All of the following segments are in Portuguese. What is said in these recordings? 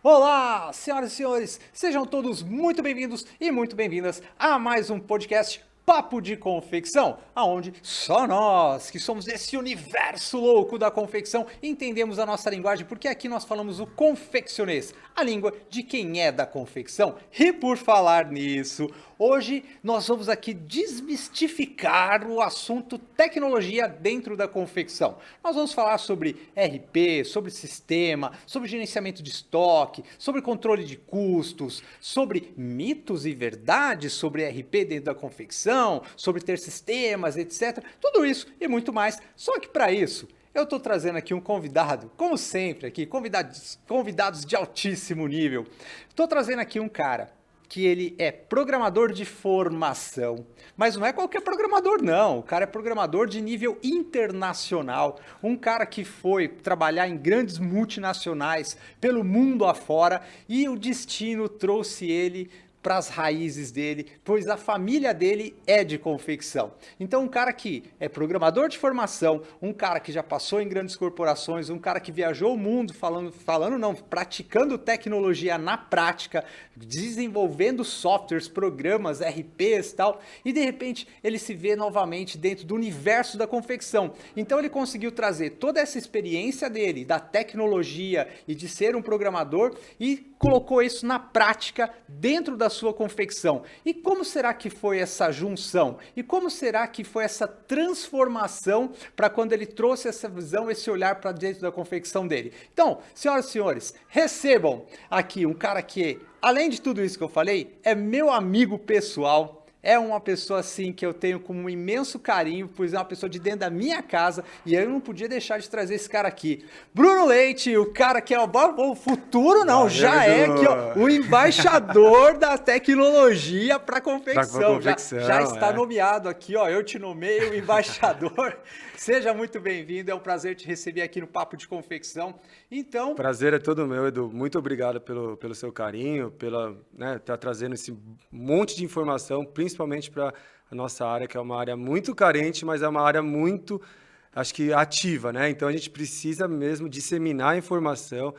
Olá, senhoras e senhores, sejam todos muito bem-vindos e muito bem-vindas a mais um podcast Papo de Confecção, aonde só nós, que somos esse universo louco da confecção, entendemos a nossa linguagem, porque aqui nós falamos o confeccionês, a língua de quem é da confecção. E por falar nisso, hoje nós vamos aqui desmistificar o assunto tecnologia dentro da confecção. Nós vamos falar sobre RP, sobre sistema, sobre gerenciamento de estoque, sobre controle de custos, sobre mitos e verdades sobre RP dentro da confecção, sobre ter sistemas, etc. Tudo isso e muito mais. Só que para isso, eu estou trazendo aqui um convidado, como sempre aqui, convidados de altíssimo nível. Estou trazendo aqui um cara que ele é programador de formação, mas não é qualquer programador não, o cara é programador de nível internacional, um cara que foi trabalhar em grandes multinacionais pelo mundo afora e o destino trouxe ele para as raízes dele, pois a família dele é de confecção. Então um cara que é programador de formação, um cara que já passou em grandes corporações, um cara que viajou o mundo praticando tecnologia na prática, desenvolvendo softwares, programas, RPs e tal, e de repente ele se vê novamente dentro do universo da confecção. Então ele conseguiu trazer toda essa experiência dele, da tecnologia e de ser um programador e colocou isso na prática dentro da sua confecção. E como será que foi essa junção? E como será que foi essa transformação para quando ele trouxe essa visão, esse olhar para dentro da confecção dele? Então, senhoras e senhores, recebam aqui um cara que, além de tudo isso que eu falei, é meu amigo pessoal. É uma pessoa assim que eu tenho com um imenso carinho, pois é uma pessoa de dentro da minha casa e eu não podia deixar de trazer esse cara aqui. Bruno Leite, o cara que é o futuro, não, já é aqui, ó, o embaixador da tecnologia para confecção. Já está nomeado aqui, ó, eu te nomeio o embaixador. Seja muito bem-vindo, é um prazer te receber aqui no Papo de Confecção. Então, prazer é todo meu, Edu. Muito obrigado pelo seu carinho, tá trazendo esse monte de informação, principalmente para a nossa área, que é uma área muito carente, mas é uma área muito, acho que ativa, né? Então a gente precisa mesmo disseminar a informação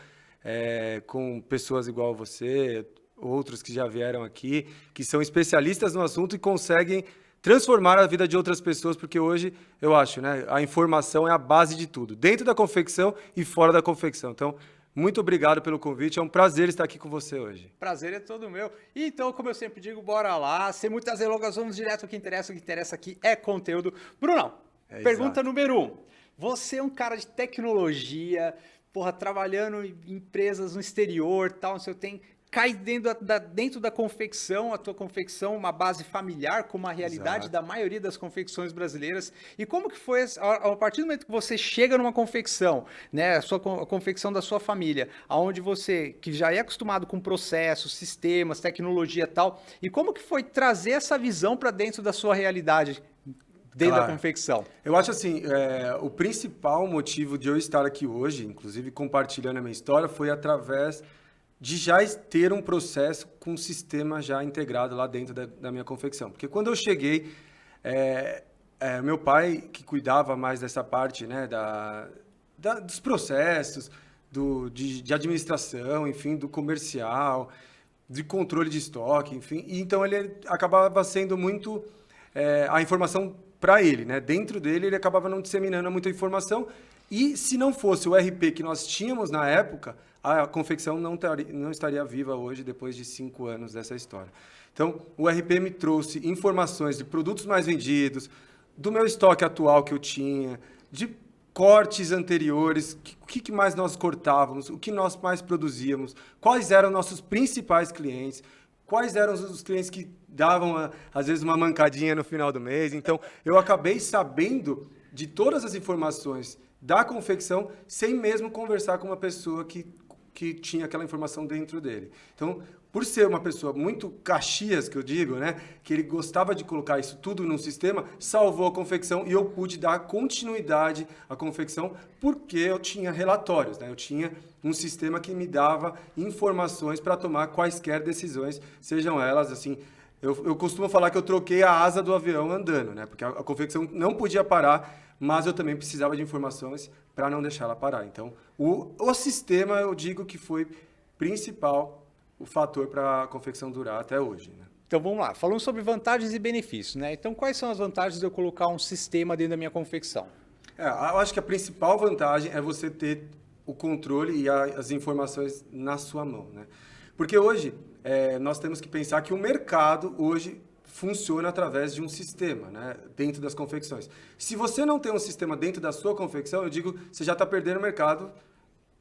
com pessoas igual você, outros que já vieram aqui, que são especialistas no assunto e conseguem transformar a vida de outras pessoas, porque hoje, eu acho, né, a informação é a base de tudo, dentro da confecção e fora da confecção. Então, muito obrigado pelo convite, é um prazer estar aqui com você hoje. Prazer é todo meu. Então, como eu sempre digo, bora lá, sem muitas delongas, vamos direto ao que interessa. O que interessa aqui é conteúdo. Brunão, pergunta exato. número 1. Você é um cara de tecnologia, porra, trabalhando em empresas no exterior, tal, não sei o que tem... Cai dentro da confecção, a tua confecção, uma base familiar, como a realidade da maioria das confecções brasileiras. E como que foi, a partir do momento que você chega numa confecção, né, a confecção da sua família, aonde você, que já é acostumado com processos, sistemas, tecnologia e tal, e como que foi trazer essa visão para dentro da sua realidade, dentro da confecção? Eu acho assim, o principal motivo de eu estar aqui hoje, inclusive compartilhando a minha história, foi através de já ter um processo com um sistema já integrado lá dentro da minha confecção. Porque quando eu cheguei, meu pai, que cuidava mais dessa parte, né, dos processos, de administração, enfim, do comercial, de controle de estoque, enfim. E então ele acabava sendo muito a informação para ele, né? Dentro dele ele acabava não disseminando muita informação. E se não fosse o RP que nós tínhamos na época, a confecção não estaria viva hoje, depois de 5 anos dessa história. Então, o RP me trouxe informações de produtos mais vendidos, do meu estoque atual que eu tinha, de cortes anteriores, o que mais nós cortávamos, o que nós mais produzíamos, quais eram nossos principais clientes, quais eram os clientes que davam, às vezes, uma mancadinha no final do mês. Então, eu acabei sabendo de todas as informações da confecção, sem mesmo conversar com uma pessoa que tinha aquela informação dentro dele. Então, por ser uma pessoa muito Caxias, que eu digo, né, que ele gostava de colocar isso tudo num sistema, salvou a confecção e eu pude dar continuidade à confecção porque eu tinha relatórios, né? Eu tinha um sistema que me dava informações para tomar quaisquer decisões, sejam elas assim. Eu costumo falar que eu troquei a asa do avião andando, né? Porque a confecção não podia parar, mas eu também precisava de informações para não deixar ela parar. Então, o sistema, eu digo que foi principal o fator para a confecção durar até hoje, né? Então vamos lá, falando sobre vantagens e benefícios, né? Então quais são as vantagens de eu colocar um sistema dentro da minha confecção? Eu acho que a principal vantagem é você ter o controle e as informações na sua mão, né? Porque hoje nós temos que pensar que o mercado hoje funciona através de um sistema, né, dentro das confecções. Se você não tem um sistema dentro da sua confecção, eu digo, você já está perdendo o mercado,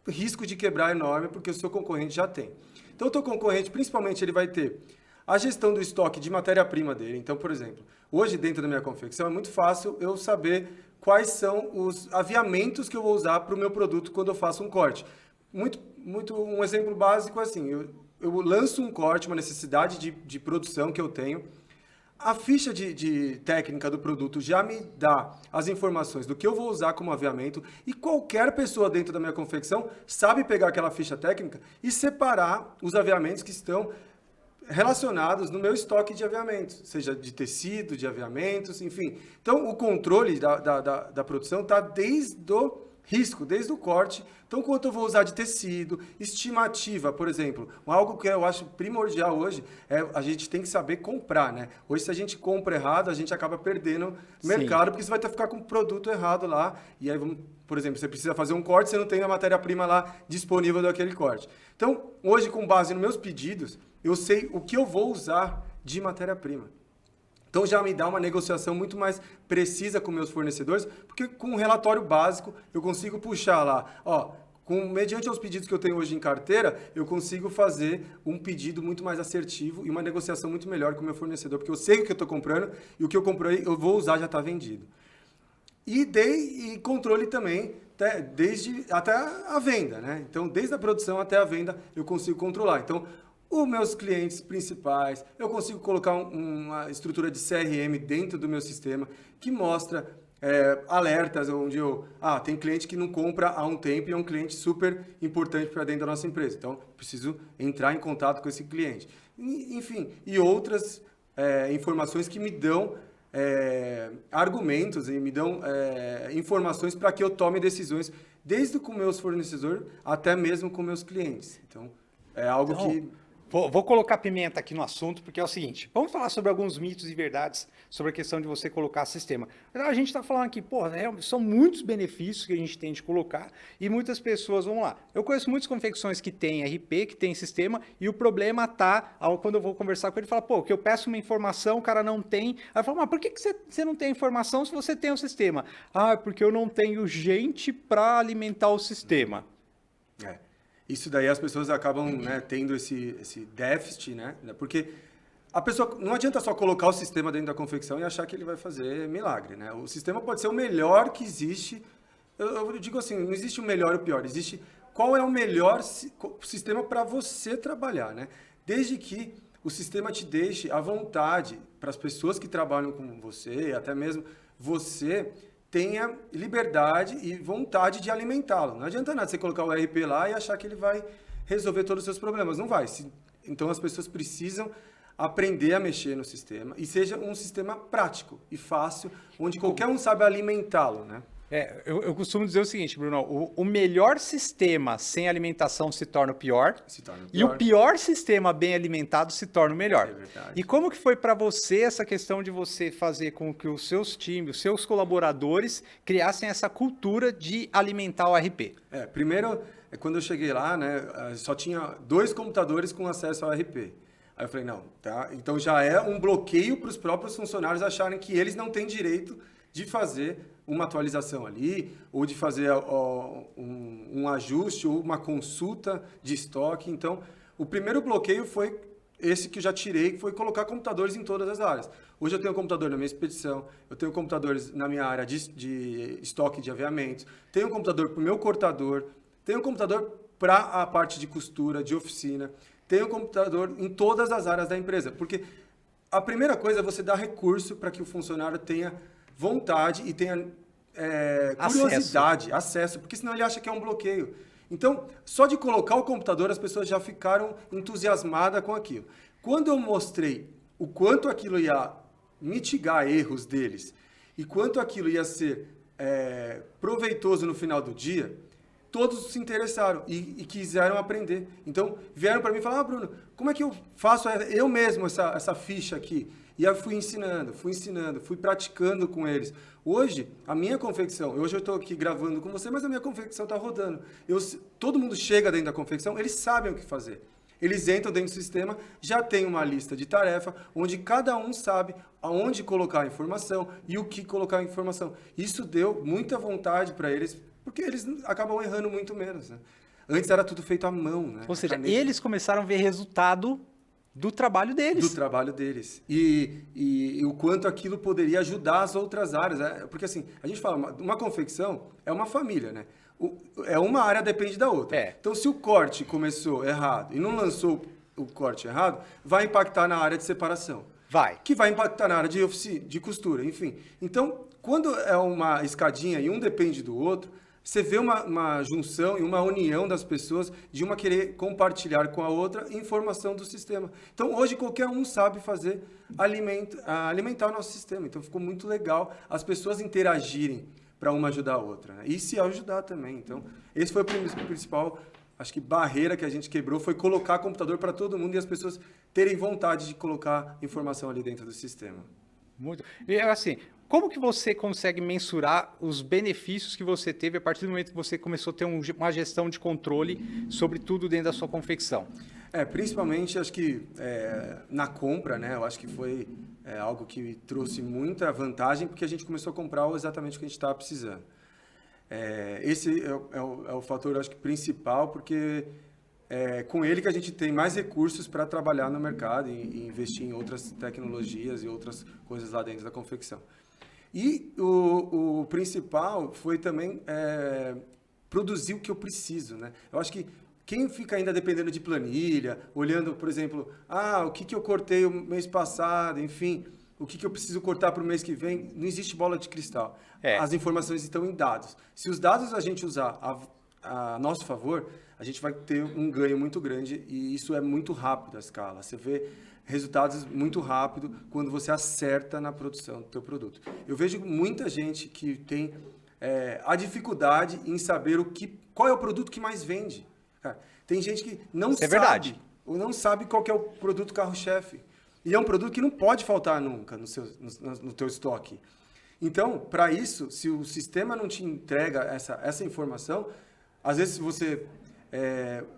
risco de quebrar enorme, porque o seu concorrente já tem. Então, o teu concorrente, principalmente, ele vai ter a gestão do estoque de matéria-prima dele. Então, por exemplo, hoje dentro da minha confecção é muito fácil eu saber quais são os aviamentos que eu vou usar para o meu produto quando eu faço um corte. Um exemplo básico assim, eu lanço um corte, uma necessidade de produção que eu tenho. A ficha de técnica do produto já me dá as informações do que eu vou usar como aviamento e qualquer pessoa dentro da minha confecção sabe pegar aquela ficha técnica e separar os aviamentos que estão relacionados no meu estoque de aviamentos, seja de tecido, de aviamentos, enfim. Então, o controle da produção está desde o risco, desde o corte. Então, quanto eu vou usar de tecido, estimativa, por exemplo. Algo que eu acho primordial hoje é a gente tem que saber comprar, né? Hoje, se a gente compra errado, a gente acaba perdendo mercado, porque você vai ficar com o produto errado lá. E aí, por exemplo, você precisa fazer um corte, você não tem a matéria-prima lá disponível daquele corte. Então, hoje, com base nos meus pedidos, eu sei o que eu vou usar de matéria-prima. Então já me dá uma negociação muito mais precisa com meus fornecedores, porque com um relatório básico eu consigo puxar lá, mediante os pedidos que eu tenho hoje em carteira, eu consigo fazer um pedido muito mais assertivo e uma negociação muito melhor com o meu fornecedor, porque eu sei o que eu estou comprando e o que eu comprei eu vou usar já está vendido. E controle também, desde até a venda, né? Então, desde a produção até a venda, eu consigo controlar. Então, os meus clientes principais, eu consigo colocar uma estrutura de CRM dentro do meu sistema que mostra alertas onde tem cliente que não compra há um tempo e é um cliente super importante para dentro da nossa empresa. Então, preciso entrar em contato com esse cliente. Enfim, e outras informações que me dão argumentos e me dão informações para que eu tome decisões desde com meus fornecedores até mesmo com meus clientes. Então, é algo que... Vou colocar pimenta aqui no assunto, porque é o seguinte, vamos falar sobre alguns mitos e verdades sobre a questão de você colocar sistema. A gente está falando aqui, são muitos benefícios que a gente tem de colocar e muitas pessoas, vamos lá, eu conheço muitas confecções que tem RP, que tem sistema, e o problema tá, quando eu vou conversar com ele, fala, que eu peço uma informação, o cara não tem, aí eu falo, mas por que você não tem informação se você tem o sistema? Porque eu não tenho gente para alimentar o sistema. Isso daí as pessoas acabam tendo esse déficit, né? Porque a pessoa não adianta só colocar o sistema dentro da confecção e achar que ele vai fazer milagre, né? O sistema pode ser o melhor que existe. Eu digo assim, não existe o melhor e o pior, existe qual é o melhor sistema para você trabalhar, né? Desde que o sistema te deixe à vontade para as pessoas que trabalham com você, até mesmo você tenha liberdade e vontade de alimentá-lo. Não adianta nada você colocar o RP lá e achar que ele vai resolver todos os seus problemas. Não vai. Então, as pessoas precisam aprender a mexer no sistema e seja um sistema prático e fácil, onde qualquer um sabe alimentá-lo, né? Eu costumo dizer o seguinte, Bruno, o melhor sistema sem alimentação se torna o pior, e o pior sistema bem alimentado se torna o melhor. É verdade. E como que foi para você essa questão de você fazer com que os seus times, os seus colaboradores criassem essa cultura de alimentar o RP? Primeiro, quando eu cheguei lá, né, só tinha 2 computadores com acesso ao RP. Aí eu falei, não, tá? Então já é um bloqueio para os próprios funcionários acharem que eles não têm direito de fazer uma atualização ali, ou de fazer um ajuste, ou uma consulta de estoque. Então, o primeiro bloqueio foi esse que eu já tirei, que foi colocar computadores em todas as áreas. Hoje eu tenho um computador na minha expedição, eu tenho computadores na minha área de estoque de aviamentos, tenho um computador para o meu cortador, tenho um computador para a parte de costura, de oficina, tenho um computador em todas as áreas da empresa. Porque a primeira coisa é você dar recurso para que o funcionário tenha vontade e tenha curiosidade, acesso, porque senão ele acha que é um bloqueio. Então, só de colocar o computador, as pessoas já ficaram entusiasmadas com aquilo. Quando eu mostrei o quanto aquilo ia mitigar erros deles e quanto aquilo ia ser proveitoso no final do dia, todos se interessaram e quiseram aprender. Então, vieram para mim e falaram, Bruno, como é que eu faço eu mesmo essa ficha aqui? E eu fui ensinando, fui praticando com eles. Hoje, a minha confecção, hoje eu estou aqui gravando com você, mas a minha confecção está rodando. Todo mundo chega dentro da confecção, eles sabem o que fazer. Eles entram dentro do sistema, já tem uma lista de tarefa, onde cada um sabe aonde colocar a informação e o que colocar a informação. Isso deu muita vontade para eles, porque eles acabam errando muito menos, né? Antes era tudo feito à mão, né? Ou seja, eles começaram a ver resultado do trabalho deles. Do trabalho deles. E o quanto aquilo poderia ajudar as outras áreas. Né? Porque assim, a gente fala, uma confecção é uma família, né? Uma área depende da outra. Então, se o corte começou errado e não lançou o corte errado, vai impactar na área de separação. Que vai impactar na área de costura, enfim. Então, quando é uma escadinha e um depende do outro, você vê uma junção e uma união das pessoas de uma querer compartilhar com a outra informação do sistema. Então, hoje, qualquer um sabe fazer alimentar o nosso sistema. Então, ficou muito legal as pessoas interagirem para uma ajudar a outra, né? E se ajudar também. Então, esse foi o principal, acho que barreira que a gente quebrou, foi colocar computador para todo mundo e as pessoas terem vontade de colocar informação ali dentro do sistema. Muito. E assim, como que você consegue mensurar os benefícios que você teve a partir do momento que você começou a ter uma gestão de controle sobre tudo dentro da sua confecção? Principalmente, acho que na compra, né? Eu acho que foi algo que trouxe muita vantagem, porque a gente começou a comprar exatamente o que a gente estava precisando. Esse é o fator, acho que, principal, porque é com ele que a gente tem mais recursos para trabalhar no mercado e investir em outras tecnologias e outras coisas lá dentro da confecção. E o principal foi também produzir o que eu preciso, né? Eu acho que quem fica ainda dependendo de planilha, olhando, por exemplo, o que eu cortei o mês passado, enfim, o que eu preciso cortar para o mês que vem, não existe bola de cristal. As informações estão em dados. Se os dados a gente usar a nosso favor, a gente vai ter um ganho muito grande e isso é muito rápido a escala. Você vê resultados muito rápido quando você acerta na produção do teu produto. Eu vejo muita gente que tem a dificuldade em saber qual é o produto que mais vende. Cara, tem gente que não sabe, verdade. Ou não sabe qual que é o produto carro-chefe. E é um produto que não pode faltar nunca no teu estoque. Então, para isso, se o sistema não te entrega essa informação, às vezes você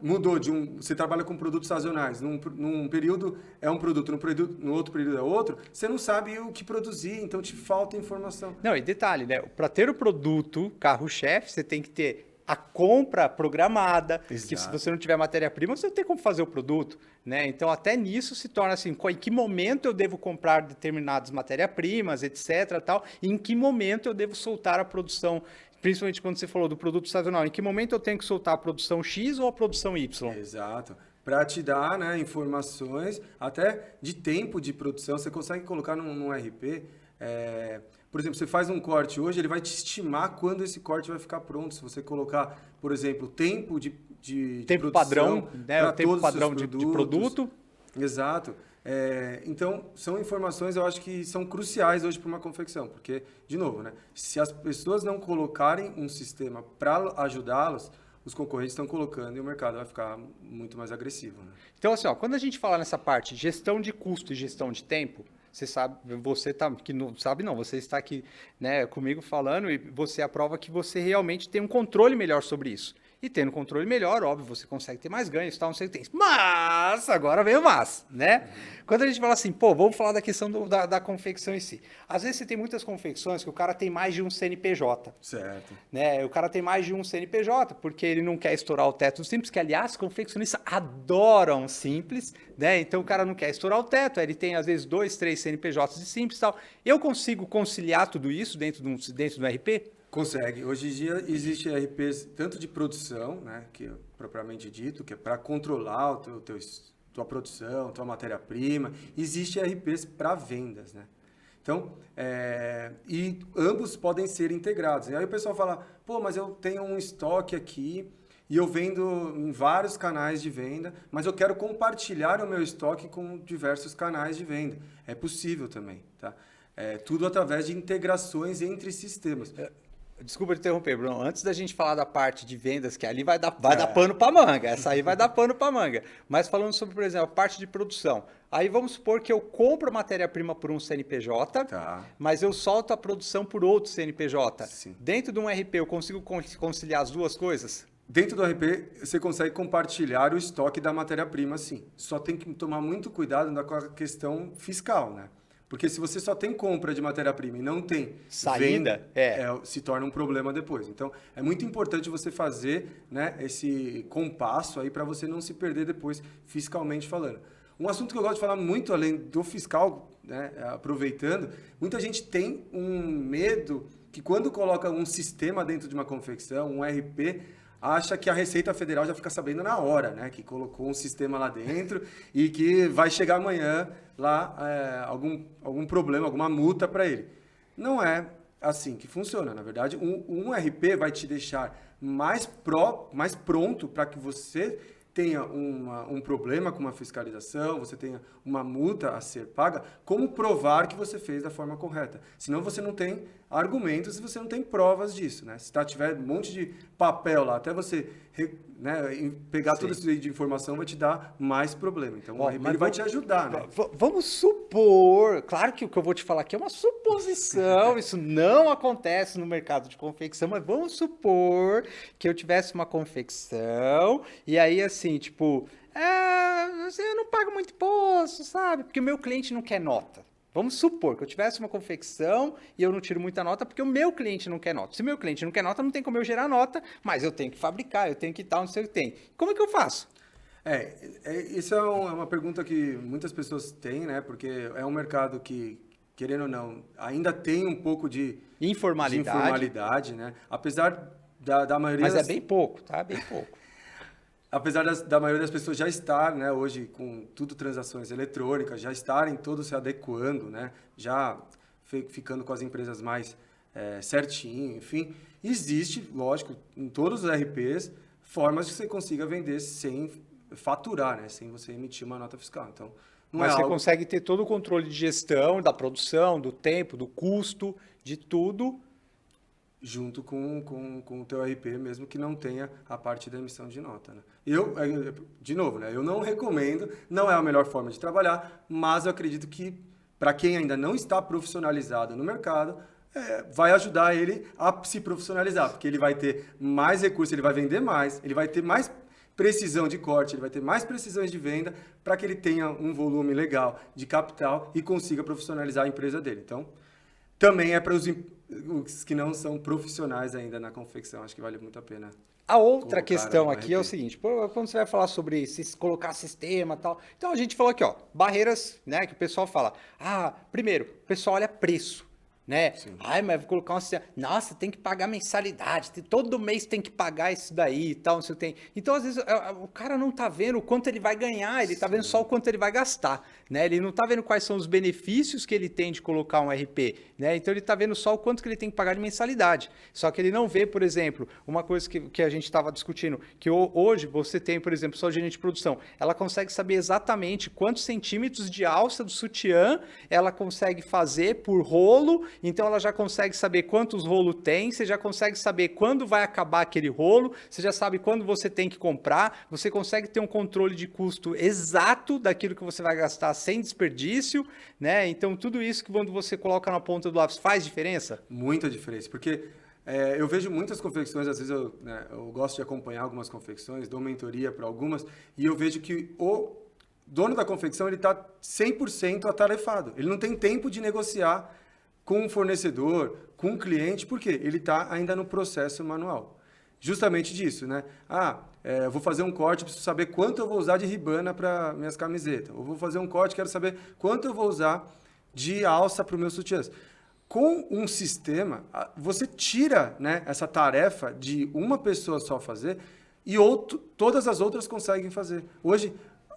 mudou você trabalha com produtos sazonais, num período é um produto, no outro período é outro, você não sabe o que produzir, então te falta informação. Não, e detalhe, né? Para ter o produto carro-chefe, você tem que ter a compra programada, Exato. Que se você não tiver matéria-prima, você não tem como fazer o produto, né? Então, até nisso se torna assim, em que momento eu devo comprar determinadas matérias-primas, etc, tal, e em que momento eu devo soltar a produção, principalmente quando você falou do produto sazonal, em que momento eu tenho que soltar a produção X ou a produção Y? Exato. Para te dar, né, informações, até de tempo de produção, você consegue colocar num RP... Por exemplo, você faz um corte hoje, ele vai te estimar quando esse corte vai ficar pronto. Se você colocar, por exemplo, tempo de tempo padrão, né? O tempo padrão de produto. Exato. Então, são informações, eu acho que são cruciais hoje para uma confecção. Porque, de novo, né? Se as pessoas não colocarem um sistema para ajudá-los, os concorrentes estão colocando e o mercado vai ficar muito mais agressivo. Né? Então, assim, quando a gente fala nessa parte gestão de custo e gestão de tempo, você sabe, você está aqui, né, comigo falando e você aprova que você realmente tem um controle melhor sobre isso. E tendo controle melhor, óbvio, você consegue ter mais ganhos, tal, não sei o que tem. Mas, agora vem o mas, né? Quando a gente fala assim, vamos falar da questão da confecção em si. Às vezes você tem muitas confecções que o cara tem mais de um CNPJ. Certo. Né? O cara tem mais de um CNPJ, porque ele não quer estourar o teto do Simples, que, aliás, confeccionistas adoram Simples, né? Então o cara não quer estourar o teto, aí ele tem, às vezes, 2, 3 CNPJs de Simples e tal. Eu consigo conciliar tudo isso dentro do RP? Consegue. Hoje em dia existe RPs tanto de produção, né, que é propriamente dito, que é para controlar tua produção, tua matéria-prima. Existe RPs para vendas, né? Então, e ambos podem ser integrados. E aí o pessoal fala, mas eu tenho um estoque aqui e eu vendo em vários canais de venda, mas eu quero compartilhar o meu estoque com diversos canais de venda. É possível também, tá? Tudo através de integrações entre sistemas. Desculpa te interromper, Bruno. Antes da gente falar da parte de vendas, que ali vai dar pano para manga. Essa aí vai dar pano para manga. Mas falando sobre, por exemplo, a parte de produção. Aí vamos supor que eu compro a matéria-prima por um CNPJ, Tá. mas eu solto a produção por outro CNPJ. Sim. Dentro de um RP, eu consigo conciliar as duas coisas? Dentro do RP, você consegue compartilhar o estoque da matéria-prima, sim. Só tem que tomar muito cuidado com a questão fiscal, né? Porque se você só tem compra de matéria-prima e não tem Saída, venda, se torna um problema depois. Então, é muito importante você fazer, né, esse compasso aí para você não se perder depois, fiscalmente falando. Um assunto que eu gosto de falar muito, além do fiscal, né, aproveitando, muita gente tem um medo que quando coloca um sistema dentro de uma confecção, um RP, acha que a Receita Federal já fica sabendo na hora, né? Que colocou um sistema lá dentro e que vai chegar amanhã lá algum problema, alguma multa para ele. Não é assim que funciona. Na verdade, um RP vai te deixar mais pronto para que você tenha um problema com uma fiscalização, você tenha uma multa a ser paga, como provar que você fez da forma correta. Senão você não tem argumentos e você não tem provas disso, né? Se tiver um monte de papel lá, até você pegar tudo isso de informação vai te dar mais problema. Então, o RP vai te ajudar, né? Vamos supor, claro que o que eu vou te falar aqui é uma suposição, isso não acontece no mercado de confecção, mas vamos supor que eu tivesse uma confecção e aí assim, tipo, eu não pago muito imposto, sabe? Porque o meu cliente não quer nota. Vamos supor que eu tivesse uma confecção e eu não tiro muita nota porque o meu cliente não quer nota. Se o meu cliente não quer nota, não tem como eu gerar nota, mas eu tenho que fabricar, eu tenho que tal, não sei o que tem. Como é que eu faço? Isso é uma pergunta que muitas pessoas têm, né? Porque é um mercado que, querendo ou não, ainda tem um pouco de informalidade, né? Apesar da maioria... Mas é bem pouco, tá? Bem pouco. Apesar da maioria das pessoas já estar, né, hoje com tudo transações eletrônicas, já estarem todos se adequando, né, já ficando com as empresas mais certinho, enfim, existe, lógico, em todos os RPs, formas de você consiga vender sem faturar, né, sem você emitir uma nota fiscal. Então, mas você consegue ter todo o controle de gestão, da produção, do tempo, do custo, de tudo, junto com o teu RP, mesmo que não tenha a parte da emissão de nota, né? De novo, né? Eu não recomendo, não é a melhor forma de trabalhar, mas eu acredito que, para quem ainda não está profissionalizado no mercado, vai ajudar ele a se profissionalizar, porque ele vai ter mais recursos, ele vai vender mais, ele vai ter mais precisão de corte, ele vai ter mais precisões de venda para que ele tenha um volume legal de capital e consiga profissionalizar a empresa dele. Então, também é para os que não são profissionais ainda na confecção. Acho que vale muito a pena. A outra questão aqui é o seguinte, quando você vai falar sobre colocar sistema e tal, então a gente falou aqui, ó, barreiras, né, que o pessoal fala, primeiro, o pessoal olha preço, né? Sim. Mas vou colocar nossa, tem que pagar mensalidade, todo mês tem que pagar isso daí e tal, não sei o que tem. Então, às vezes, o cara não tá vendo o quanto ele vai ganhar, ele tá vendo só o quanto ele vai gastar, né? Ele não tá vendo quais são os benefícios que ele tem de colocar um RP, né? Então, ele tá vendo só o quanto que ele tem que pagar de mensalidade. Só que ele não vê, por exemplo, uma coisa que a gente estava discutindo, que hoje você tem, por exemplo, só gerente de produção, ela consegue saber exatamente quantos centímetros de alça do sutiã ela consegue fazer por rolo. Então ela já consegue saber quantos rolos tem, você já consegue saber quando vai acabar aquele rolo, você já sabe quando você tem que comprar, você consegue ter um controle de custo exato daquilo que você vai gastar sem desperdício, né? Então tudo isso que quando você coloca na ponta do lápis faz diferença? Muita diferença, porque eu vejo muitas confecções, às vezes eu gosto de acompanhar algumas confecções, dou mentoria para algumas, e eu vejo que o dono da confecção ele está 100% atarefado, ele não tem tempo de negociar com o fornecedor, com o cliente, porque ele está ainda no processo manual. Justamente disso, né? Eu vou fazer um corte, preciso saber quanto eu vou usar de ribana para minhas camisetas. Ou vou fazer um corte, quero saber quanto eu vou usar de alça para os meus sutiãs. Com um sistema, você tira, né, essa tarefa de uma pessoa só fazer e todas as outras conseguem fazer. Hoje,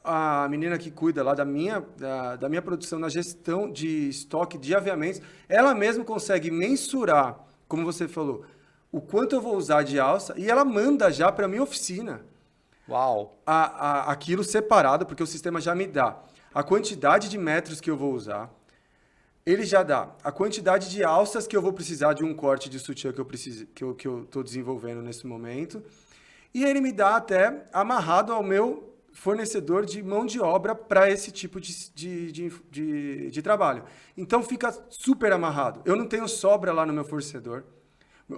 a menina que cuida lá da minha produção na gestão de estoque de aviamentos, ela mesma consegue mensurar, como você falou, o quanto eu vou usar de alça e ela manda já para a minha oficina. Uau! Aquilo separado, porque o sistema já me dá a quantidade de metros que eu vou usar, ele já dá a quantidade de alças que eu vou precisar de um corte de sutiã que eu estou desenvolvendo nesse momento. E ele me dá até amarrado ao meu fornecedor de mão de obra para esse tipo de trabalho. Então fica super amarrado. Eu não tenho sobra lá no meu fornecedor.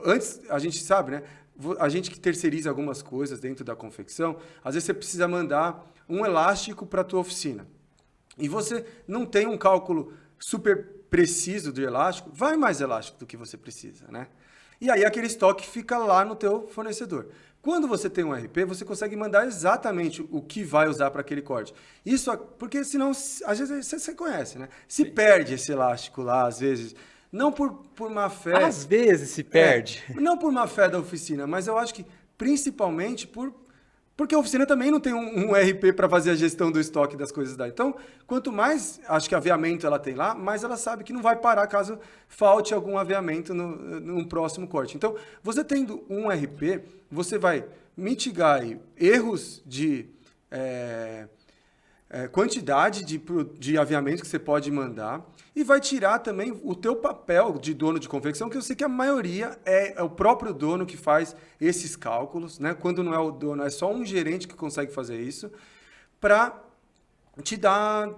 Antes, a gente sabe, né? A gente que terceiriza algumas coisas dentro da confecção, às vezes você precisa mandar um elástico para a tua oficina. E você não tem um cálculo super preciso do elástico, vai mais elástico do que você precisa, né? E aí aquele estoque fica lá no teu fornecedor. Quando você tem um RP, você consegue mandar exatamente o que vai usar para aquele corte. Isso porque senão, às vezes você conhece, né? Se perde esse elástico lá, às vezes, não por má fé. Às vezes se perde. Não por má fé da oficina, mas eu acho que principalmente porque a oficina também não tem um RP para fazer a gestão do estoque das coisas daí. Então, quanto mais, acho que aviamento ela tem lá, mais ela sabe que não vai parar caso falte algum aviamento no próximo corte. Então, você tendo um RP, você vai mitigar aí erros de quantidade de aviamento que você pode mandar e vai tirar também o teu papel de dono de confecção, que eu sei que a maioria é o próprio dono que faz esses cálculos, né? Quando não é o dono, é só um gerente que consegue fazer isso, para te dar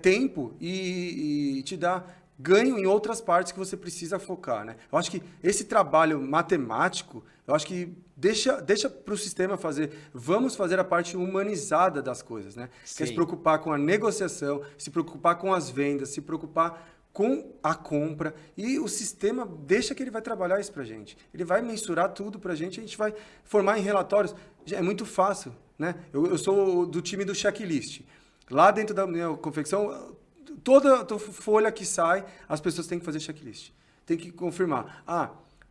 tempo e te dar ganho em outras partes que você precisa focar, né? Eu acho que esse trabalho matemático, eu acho que deixa para o sistema fazer. Vamos fazer a parte humanizada das coisas, né? Que é se preocupar com a negociação, se preocupar com as vendas, se preocupar com a compra. E o sistema deixa que ele vai trabalhar isso para a gente. Ele vai mensurar tudo para a gente vai formar em relatórios. É muito fácil, né? Eu sou do time do checklist. Lá dentro da minha confecção, toda folha que sai, as pessoas têm que fazer checklist. Tem que confirmar.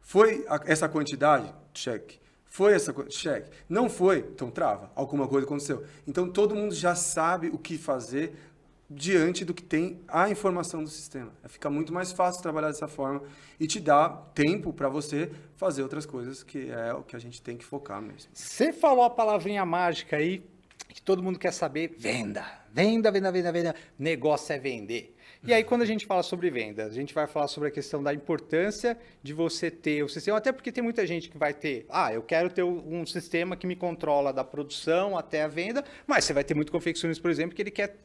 Foi essa quantidade? Check. Foi essa quantidade? Check. Não foi? Então trava. Alguma coisa aconteceu. Então todo mundo já sabe o que fazer diante do que tem a informação do sistema. Fica muito mais fácil trabalhar dessa forma e te dá tempo para você fazer outras coisas, que é o que a gente tem que focar mesmo. Você falou a palavrinha mágica aí, que todo mundo quer saber: venda. Venda, venda, venda, venda. Negócio é vender. E aí, quando a gente fala sobre venda, a gente vai falar sobre a questão da importância de você ter o sistema, até porque tem muita gente que vai ter, eu quero ter um sistema que me controla da produção até a venda, mas você vai ter muito confeccionista, por exemplo, que ele quer,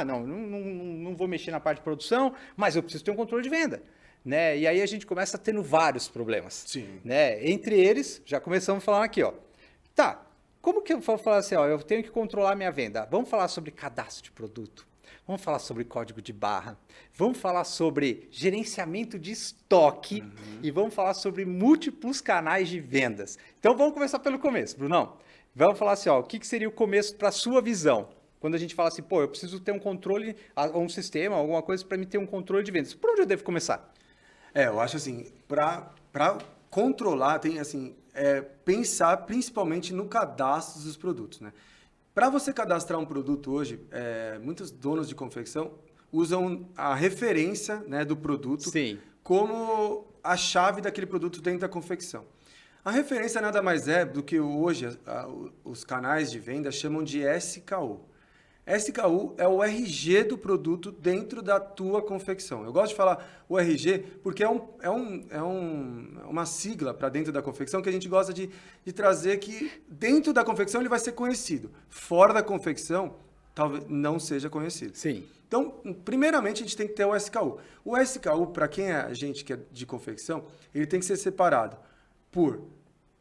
não vou mexer na parte de produção, mas eu preciso ter um controle de venda. Né? E aí a gente começa tendo vários problemas. Sim. Né? Entre eles, já começamos falando aqui, como que eu vou falar assim, eu tenho que controlar a minha venda? Vamos falar sobre cadastro de produto. Vamos falar sobre código de barra. Vamos falar sobre gerenciamento de estoque. E vamos falar sobre múltiplos canais de vendas. Então, vamos começar pelo começo, Brunão. Vamos falar assim, o que seria o começo para a sua visão? Quando a gente fala assim, eu preciso ter um controle, um sistema, alguma coisa para me ter um controle de vendas. Por onde eu devo começar? Eu acho assim, para controlar, tem assim, pensar principalmente no cadastro dos produtos, né? Para você cadastrar um produto hoje, muitos donos de confecção usam a referência, né, do produto como a chave daquele produto dentro da confecção. A referência nada mais é do que hoje os canais de venda chamam de SKU. SKU é o RG do produto dentro da tua confecção. Eu gosto de falar o RG porque é uma sigla para dentro da confecção que a gente gosta de trazer, que dentro da confecção ele vai ser conhecido. Fora da confecção, talvez não seja conhecido. Sim. Então, primeiramente, a gente tem que ter o SKU. O SKU, para quem é a gente que é de confecção, ele tem que ser separado por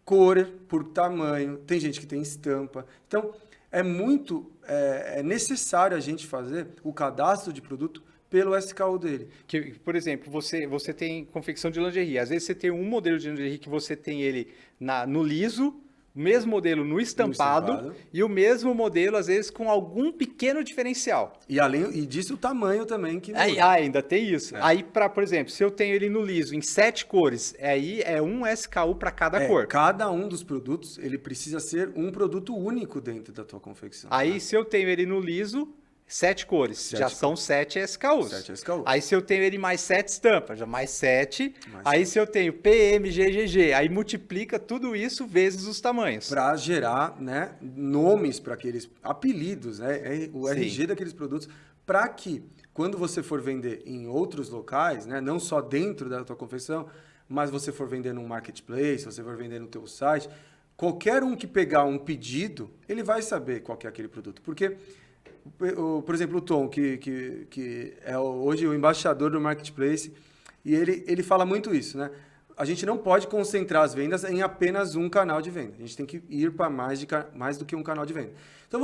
cor, por tamanho. Tem gente que tem estampa. Então, é necessário a gente fazer o cadastro de produto pelo SKU dele. Que, por exemplo, você tem confecção de lingerie. Às vezes você tem um modelo de lingerie que você tem ele no liso, o mesmo modelo no estampado e o mesmo modelo, às vezes, com algum pequeno diferencial. E disso o tamanho também. Ainda tem isso. Aí, por exemplo, se eu tenho ele no liso em 7 cores, aí é um SKU para cada cor. Cada um dos produtos, ele precisa ser um produto único dentro da tua confecção. Aí, se eu tenho ele no liso, 7 cores, são 7 SKUs. 7 SKUs. Aí se eu tenho ele mais 7 estampas, já mais 7. Aí se eu tenho PM, GGG, aí multiplica tudo isso vezes os tamanhos. Para gerar, né, nomes para aqueles apelidos, né, o RG daqueles produtos, para que, quando você for vender em outros locais, né, não só dentro da tua confecção, mas você for vender num marketplace, você for vender no teu site, qualquer um que pegar um pedido, ele vai saber qual que é aquele produto. Porque, por exemplo, o Tom, que é hoje o embaixador do marketplace, e ele fala muito isso, né? A gente não pode concentrar as vendas em apenas um canal de venda. A gente tem que ir para mais do que um canal de venda. Então,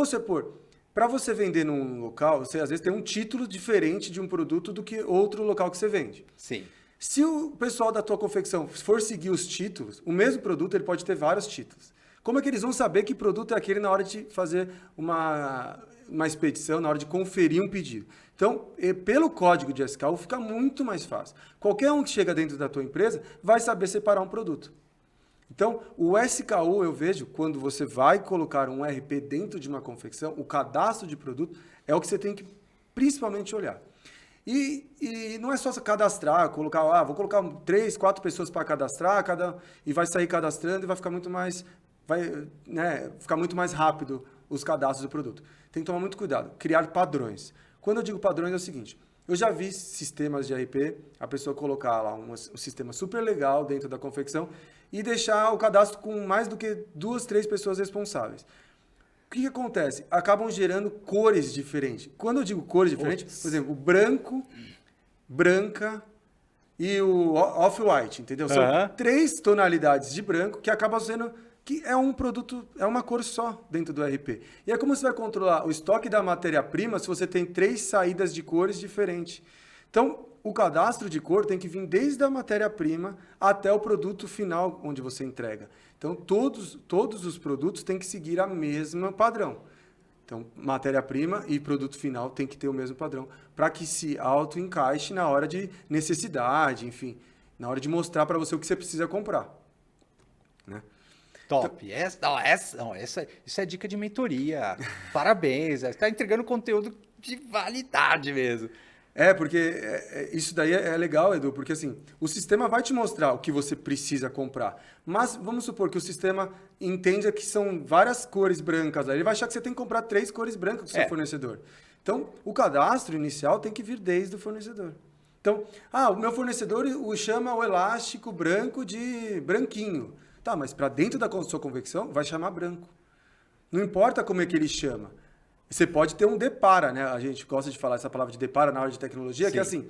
para você vender num local, você às vezes tem um título diferente de um produto do que outro local que você vende. Sim. Se o pessoal da tua confecção for seguir os títulos, o mesmo produto ele pode ter vários títulos. Como é que eles vão saber que produto é aquele na hora de fazer uma expedição, na hora de conferir um pedido? Então, pelo código de SKU fica muito mais fácil. Qualquer um que chega dentro da tua empresa vai saber separar um produto. Então, o SKU, eu vejo, quando você vai colocar um RP dentro de uma confecção, o cadastro de produto é o que você tem que principalmente olhar. E não é só cadastrar, vou colocar 3, 4 pessoas para cadastrar, e vai sair cadastrando e vai ficar muito mais, ficar muito mais rápido os cadastros do produto. Tem que tomar muito cuidado, criar padrões. Quando eu digo padrões é o seguinte, eu já vi sistemas de RP, a pessoa colocar lá um sistema super legal dentro da confecção e deixar o cadastro com mais do que 2, 3 pessoas responsáveis. O que acontece? Acabam gerando cores diferentes. Quando eu digo cores diferentes, por exemplo, o branco, branca e o off-white, entendeu? São 3 tonalidades de branco que acabam sendo que é um produto, é uma cor só dentro do RP. E é como você vai controlar o estoque da matéria-prima se você tem 3 saídas de cores diferentes. Então, o cadastro de cor tem que vir desde a matéria-prima até o produto final onde você entrega. Então, todos os produtos têm que seguir a mesma padrão. Então, matéria-prima e produto final tem que ter o mesmo padrão para que se auto-encaixe na hora de necessidade, enfim, na hora de mostrar para você o que você precisa comprar. Né? Top. Então, isso é dica de mentoria. Parabéns. Você está entregando conteúdo de validade mesmo. Porque isso daí é legal, Edu, porque assim, o sistema vai te mostrar o que você precisa comprar. Mas vamos supor que o sistema entenda que são várias cores brancas. Ele vai achar que você tem que comprar 3 cores brancas do seu fornecedor. Então, o cadastro inicial tem que vir desde o fornecedor. Então, o meu fornecedor chama o elástico branco de branquinho. Tá, mas para dentro da sua convecção, vai chamar branco. Não importa como é que ele chama. Você pode ter um depara, né? A gente gosta de falar essa palavra de depara na hora de tecnologia, que é assim,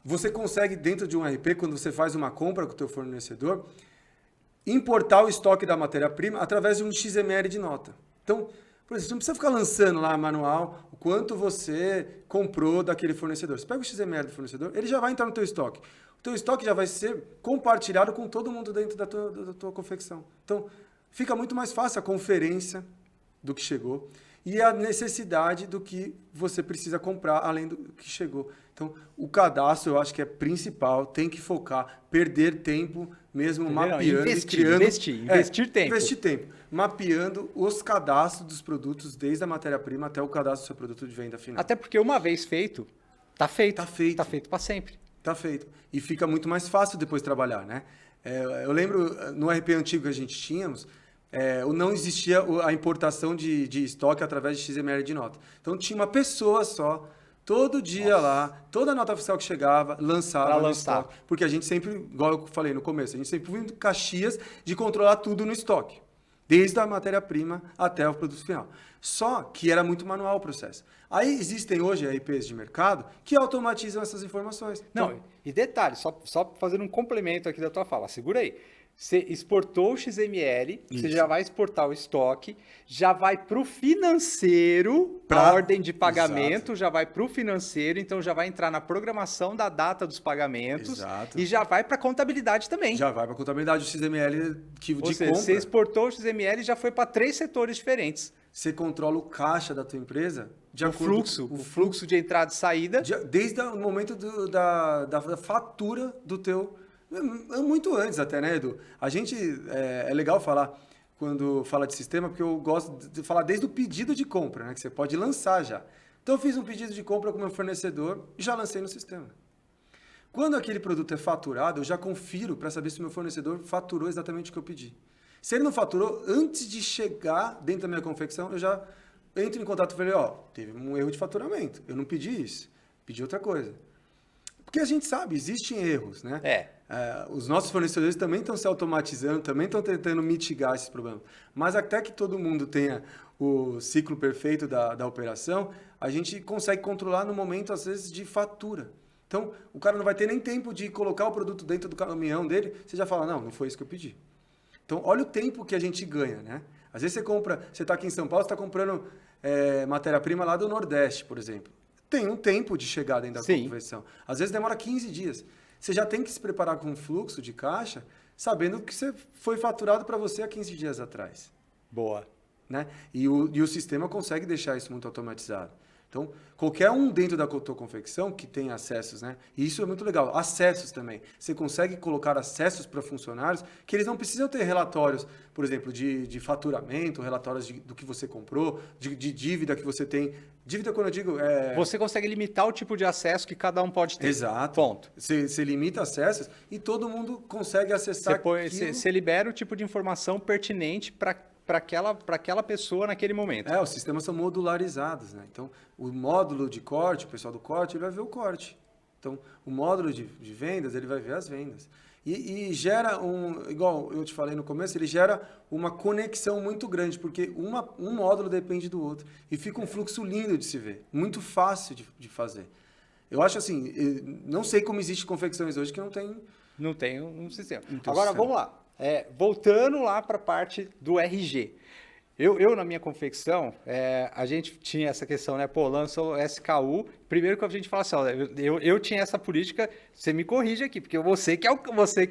você consegue dentro de um RP, quando você faz uma compra com o teu fornecedor, importar o estoque da matéria-prima através de um XML de nota. Então, por exemplo, você não precisa ficar lançando lá manual o quanto você comprou daquele fornecedor. Você pega o XML do fornecedor, ele já vai entrar no teu estoque. O teu estoque já vai ser compartilhado com todo mundo dentro da tua confecção. Então, fica muito mais fácil a conferência do que chegou e a necessidade do que você precisa comprar além do que chegou. Então, o cadastro eu acho que é principal, tem que focar, perder tempo mesmo mapeando e criando... Investir tempo. Investir tempo, mapeando os cadastros dos produtos desde a matéria-prima até o cadastro do seu produto de venda final. Até porque uma vez feito, tá feito. Tá feito. Tá feito para sempre. Tá feito. E fica muito mais fácil depois trabalhar, né? Eu lembro, no RP antigo que a gente tínhamos, não existia a importação de estoque através de XML de nota. Então, tinha uma pessoa só, todo dia lá, toda nota fiscal que chegava, lançava no estoque. Porque a gente sempre, igual eu falei no começo, a gente sempre viu Caxias de controlar tudo no estoque. Desde a matéria-prima até o produto final. Só que era muito manual o processo. Aí existem hoje RPs de mercado que automatizam essas informações. Não, e detalhe, só fazendo um complemento aqui da tua fala, segura aí. Você exportou o XML, Isso. você já vai exportar o estoque, já vai para o financeiro, a ordem de pagamento já vai para o financeiro, então já vai entrar na programação da data dos pagamentos. Exato. E já vai para a contabilidade também. Já vai para a contabilidade do XML de compra. Você exportou o XML e já foi para 3 setores diferentes. Você controla o caixa da tua empresa de O acordo o fluxo de entrada e saída. desde o momento da fatura do teu... Muito antes até, né, Edu? A gente... É legal falar quando fala de sistema, porque eu gosto de falar desde o pedido de compra, né? Que você pode lançar já. Então, eu fiz um pedido de compra com o meu fornecedor e já lancei no sistema. Quando aquele produto é faturado, eu já confiro para saber se o meu fornecedor faturou exatamente o que eu pedi. Se ele não faturou, antes de chegar dentro da minha confecção, eu já Eu entro em contato e falei, ó, teve um erro de faturamento. Eu não pedi isso, pedi outra coisa. Porque a gente sabe, existem erros, né? Os nossos fornecedores também estão se automatizando, também estão tentando mitigar esses problemas. Mas até que todo mundo tenha o ciclo perfeito da operação, a gente consegue controlar no momento, às vezes, de fatura. Então, o cara não vai ter nem tempo de colocar o produto dentro do caminhão dele, você já fala, não foi isso que eu pedi. Então, olha o tempo que a gente ganha, né? Às vezes você está aqui em São Paulo, você está comprando matéria-prima lá do Nordeste, por exemplo. Tem um tempo de chegada dentro da confecção. Às vezes demora 15 dias. Você já tem que se preparar com um fluxo de caixa, sabendo que você foi faturado para você há 15 dias atrás. Boa. Né? E o sistema consegue deixar isso muito automatizado. Então, qualquer um dentro da tua confecção que tem acessos, né? E isso é muito legal. Acessos também. Você consegue colocar acessos para funcionários que eles não precisam ter relatórios, por exemplo, de faturamento, relatórios do que você comprou, de dívida que você tem. Dívida, quando eu digo... Você consegue limitar o tipo de acesso que cada um pode ter. Exato. Ponto. Você limita acessos e todo mundo consegue acessar Você libera o tipo de informação pertinente para aquela pessoa naquele momento. Os sistemas são modularizados, né? Então, o módulo de corte, o pessoal do corte, ele vai ver o corte. Então, o módulo de vendas, ele vai ver as vendas. E gera igual eu te falei no começo, ele gera uma conexão muito grande, porque um módulo depende do outro. E fica um fluxo lindo de se ver, muito fácil de fazer. Eu acho assim, não sei como existem confecções hoje que não tem... Não tem um sistema. Agora, vamos lá. Voltando lá para a parte do RG. Eu, na minha confecção, a gente tinha essa questão, né? Pô, lança o SKU. Primeiro que a gente fala assim, ó, eu tinha essa política, você me corrige aqui, porque você que é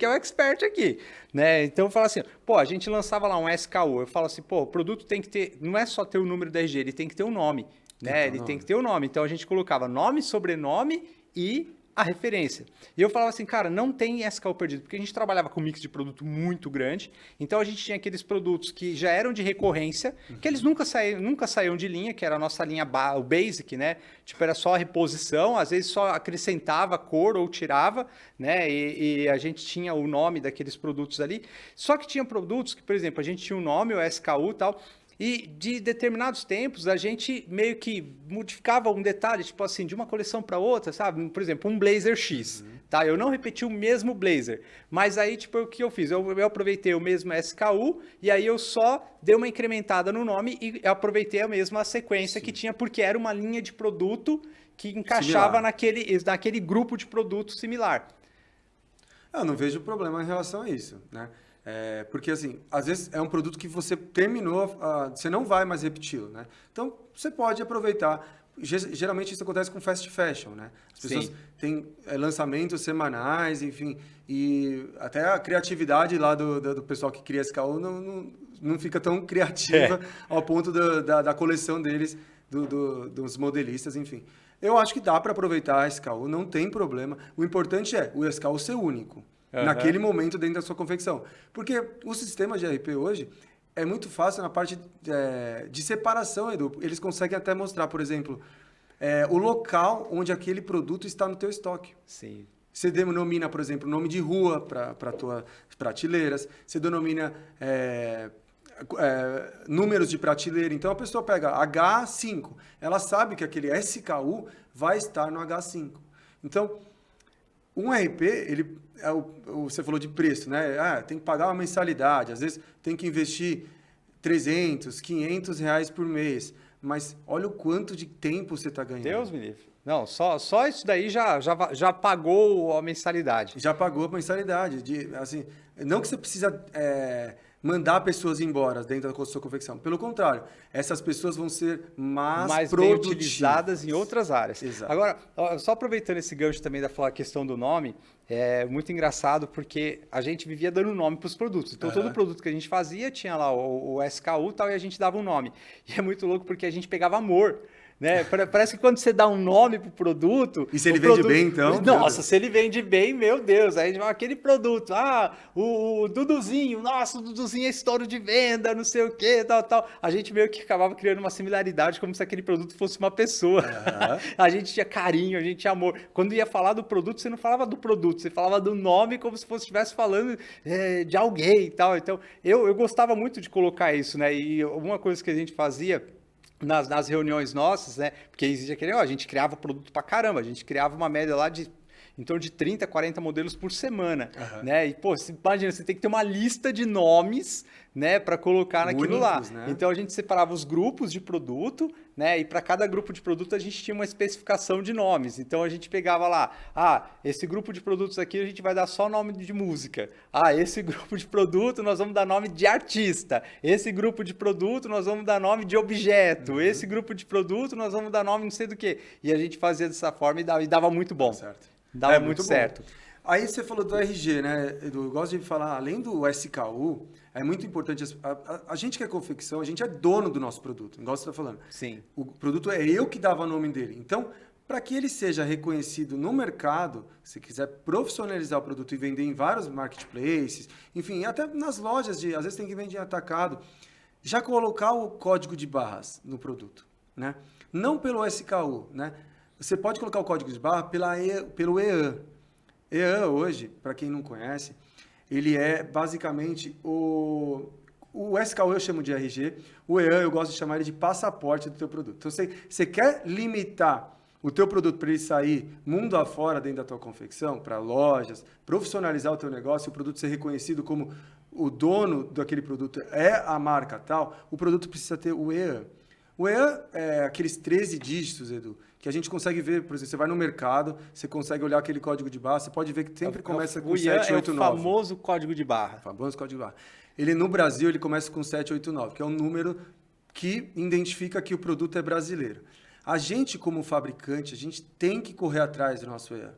o expert aqui, né? Então, eu falo assim, pô, a gente lançava lá um SKU. Eu falo assim, pô, o produto tem que ter, não é só ter o número da RG, ele tem que ter um nome, né? Ele tem que ter um nome. Então, a gente colocava nome, sobrenome e a referência. E eu falava assim, cara, não tem SKU perdido, porque a gente trabalhava com um mix de produto muito grande, então a gente tinha aqueles produtos que já eram de recorrência, que eles nunca saíam de linha, que era a nossa linha o basic, né? Tipo, era só a reposição, às vezes só acrescentava cor ou tirava, né? E a gente tinha o nome daqueles produtos ali. Só que tinha produtos que, por exemplo, a gente tinha o nome, o SKU e tal, e de determinados tempos, a gente meio que modificava um detalhe, tipo assim, de uma coleção para outra, sabe? Por exemplo, um blazer X, tá? Eu não repeti o mesmo blazer, mas aí, tipo, o que eu fiz? Eu aproveitei o mesmo SKU e aí eu só dei uma incrementada no nome e aproveitei a mesma sequência que tinha, porque era uma linha de produto que encaixava naquele grupo de produto similar. Eu não vejo problema em relação a isso, né? Porque, assim, às vezes é um produto que você terminou, você não vai mais repeti-lo, né? Então, você pode aproveitar. Geralmente, isso acontece com fast fashion, né? As pessoas têm lançamentos semanais, enfim, e até a criatividade lá do pessoal que cria esse SKU não fica tão criativa ao ponto da coleção deles, dos modelistas, enfim. Eu acho que dá para aproveitar a SKU, não tem problema. O importante é o SKU ser único. Naquele momento dentro da sua confecção. Porque o sistema de ERP hoje é muito fácil na parte de separação, Edu. Eles conseguem até mostrar, por exemplo, o local onde aquele produto está no teu estoque. Sim. Você denomina, por exemplo, nome de rua para tuas prateleiras. Você denomina números de prateleira. Então, a pessoa pega H5. Ela sabe que aquele SKU vai estar no H5. Então, um RP, você falou de preço, né? Tem que pagar uma mensalidade, às vezes tem que investir 300, 500 reais por mês. Mas olha o quanto de tempo você está ganhando. Deus me livre. Não, só isso daí já pagou a mensalidade. Já pagou a mensalidade. Assim, não que você precisa mandar pessoas embora dentro da sua confecção. Pelo contrário, essas pessoas vão ser mais bem utilizadas em outras áreas. Exato. Agora, só aproveitando esse gancho também da questão do nome, é muito engraçado porque a gente vivia dando nome para os produtos. Então, todo produto que a gente fazia tinha lá o SKU e tal, e a gente dava um nome. E é muito louco porque a gente pegava amor. Né? Parece que quando você dá um nome pro produto... E se ele vende bem, então? Nossa, se ele vende bem, meu Deus. Aí a gente fala, aquele produto, o Duduzinho, nossa, o Duduzinho é estouro de venda, não sei o quê, tal. A gente meio que acabava criando uma similaridade, como se aquele produto fosse uma pessoa. A gente tinha carinho, a gente tinha amor. Quando ia falar do produto, você não falava do produto, você falava do nome como se você estivesse falando de alguém e tal. Então, eu gostava muito de colocar isso, né? E uma coisa que a gente fazia... nas reuniões nossas, né? Porque existe aquele, ó, a gente criava produto pra caramba, a gente criava uma média lá de em torno de 30, 40 modelos por semana, né? E, pô, imagina, você tem que ter uma lista de nomes, né, para colocar naquilo Únicos, lá. né? Então, a gente separava os grupos de produto, né? E para cada grupo de produto, a gente tinha uma especificação de nomes. Então, a gente pegava lá, esse grupo de produtos aqui, a gente vai dar só nome de música. Esse grupo de produto, nós vamos dar nome de artista. Esse grupo de produto, nós vamos dar nome de objeto. Esse grupo de produto, nós vamos dar nome não sei do quê. E a gente fazia dessa forma e dava muito bom. Certo. Dava muito certo. Aí você falou do RG, né, Edu? Eu gosto de falar, além do SKU, é muito importante, a gente que é confecção, a gente é dono do nosso produto, igual você está falando. Sim. O produto é eu que dava o nome dele. Então, para que ele seja reconhecido no mercado, se quiser profissionalizar o produto e vender em vários marketplaces, enfim, até nas lojas, às vezes tem que vender em atacado, já colocar o código de barras no produto, né? Não pelo SKU, né? Você pode colocar o código de barra pelo EAN. EAN hoje, para quem não conhece, ele é basicamente o SKU eu chamo de RG, o EAN eu gosto de chamar ele de passaporte do teu produto. Então, você quer limitar o teu produto para ele sair mundo afora dentro da tua confecção, para lojas, profissionalizar o teu negócio, o produto ser reconhecido como o dono daquele produto é a marca tal, o produto precisa ter o EAN. O EAN é aqueles 13 dígitos, Edu, que a gente consegue ver, por exemplo, você vai no mercado, você consegue olhar aquele código de barra, você pode ver que sempre começa com 789. É o famoso código de barra. O famoso código de barra. Ele, no Brasil, ele começa com 789, que é um número que identifica que o produto é brasileiro. A gente, como fabricante, a gente tem que correr atrás do nosso EAN.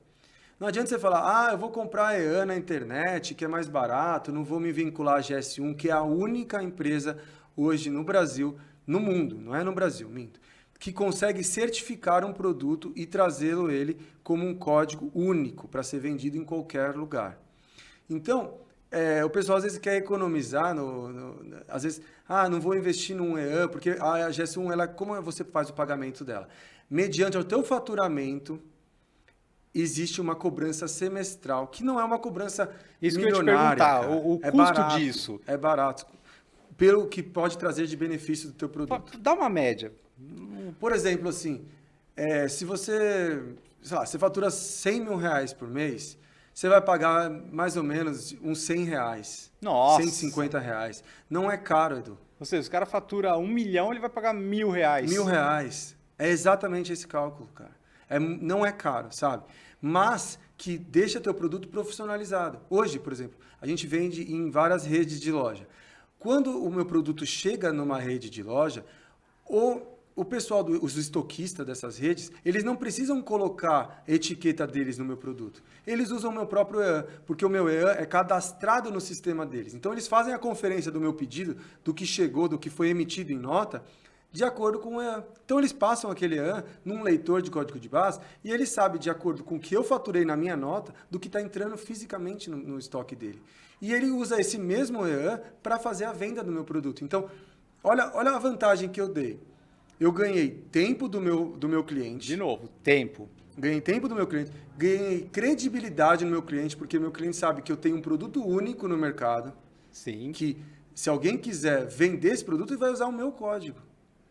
Não adianta você falar, eu vou comprar EAN na internet, que é mais barato, não vou me vincular à GS1, que é a única empresa hoje no Brasil, no mundo, não é no Brasil, minto, que consegue certificar um produto e trazê-lo ele como um código único para ser vendido em qualquer lugar. Então, o pessoal às vezes quer economizar, às vezes, não vou investir num EAN, porque a GS1, como você faz o pagamento dela? Mediante o teu faturamento, existe uma cobrança semestral, que não é uma cobrança Isso milionária. Que eu ia te perguntar, o custo barato, disso. É barato, pelo que pode trazer de benefício do teu produto. Dá uma média. Por exemplo, assim, se você, sei lá, você fatura 100 mil reais por mês, você vai pagar mais ou menos uns 100 reais. Nossa. 150 reais. Não é caro, Edu. Ou seja, o cara fatura 1 milhão, ele vai pagar R$1.000. R$1.000. É exatamente esse cálculo, cara. Não é caro, sabe? Mas que deixa teu produto profissionalizado. Hoje, por exemplo, a gente vende em várias redes de loja. Quando o meu produto chega numa rede de loja, o pessoal, os estoquistas dessas redes, eles não precisam colocar a etiqueta deles no meu produto. Eles usam o meu próprio EAN, porque o meu EAN é cadastrado no sistema deles. Então, eles fazem a conferência do meu pedido, do que chegou, do que foi emitido em nota, de acordo com o EAN. Então, eles passam aquele EAN num leitor de código de barras e ele sabe, de acordo com o que eu faturei na minha nota, do que está entrando fisicamente no estoque dele. E ele usa esse mesmo EAN para fazer a venda do meu produto. Então, olha a vantagem que eu dei. Eu ganhei tempo do meu cliente. De novo, tempo. Ganhei tempo do meu cliente, ganhei credibilidade no meu cliente, porque meu cliente sabe que eu tenho um produto único no mercado. Sim. Que se alguém quiser vender esse produto, ele vai usar o meu código.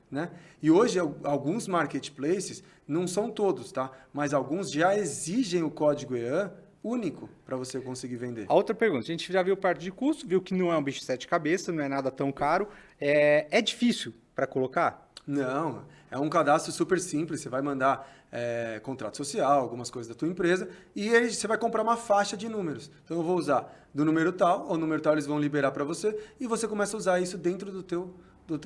Né? E hoje, alguns marketplaces, não são todos, tá? Mas alguns já exigem o código EAN único para você conseguir vender. A outra pergunta, a gente já viu parte de custo, viu que não é um bicho de 7 cabeças, não é nada tão caro. É difícil para colocar? Não, é um cadastro super simples. Você vai mandar contrato social, algumas coisas da tua empresa, e aí você vai comprar uma faixa de números. Então, eu vou usar do número tal, ou número tal eles vão liberar para você, e você começa a usar isso dentro do teu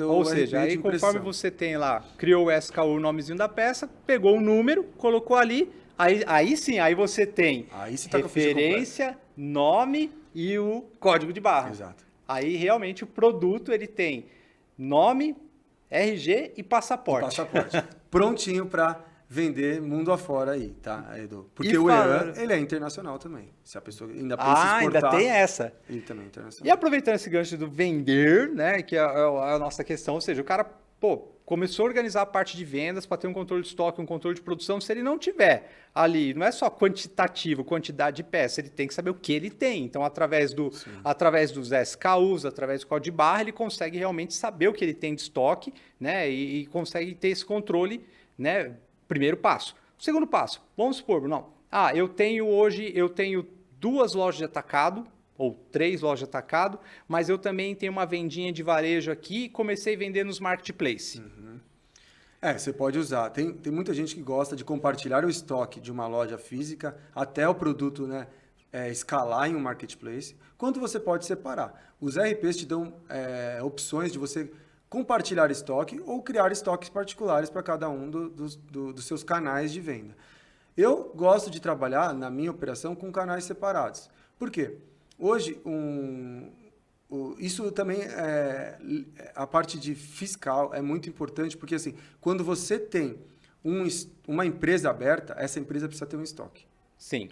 Ou seja, aí conforme você tem lá, criou o SKU, o nomezinho da peça, pegou o número, colocou ali, aí sim, aí você tem referência, nome e o código de barra. Exato. Aí realmente o produto ele tem nome, RG e passaporte. Prontinho para vender mundo afora aí, tá, Edu? Porque o EAN, ele é internacional também. Se a pessoa ainda pensa em exportar... ainda tem essa. Ele também é internacional. E aproveitando esse gancho do vender, né, que é a nossa questão, ou seja, o cara, começou a organizar a parte de vendas para ter um controle de estoque, um controle de produção. Se ele não tiver ali, não é só quantitativo, quantidade de peças, ele tem que saber o que ele tem. Então, através dos SKUs, através do código de barra, ele consegue realmente saber o que ele tem de estoque, né? E consegue ter esse controle, né? Primeiro passo. Segundo passo, vamos supor, Bruno, eu tenho 2 lojas de atacado, ou 3 lojas de atacado, mas eu também tenho uma vendinha de varejo aqui e comecei a vender nos marketplace. Você pode usar. Tem muita gente que gosta de compartilhar o estoque de uma loja física até o produto, né, escalar em um marketplace, quanto você pode separar. Os RPs te dão opções de você compartilhar estoque ou criar estoques particulares para cada um dos seus canais de venda. Eu gosto de trabalhar, na minha operação, com canais separados. Por quê? Hoje, isso também, a parte de fiscal é muito importante, porque assim, quando você tem uma empresa aberta, essa empresa precisa ter um estoque. Sim.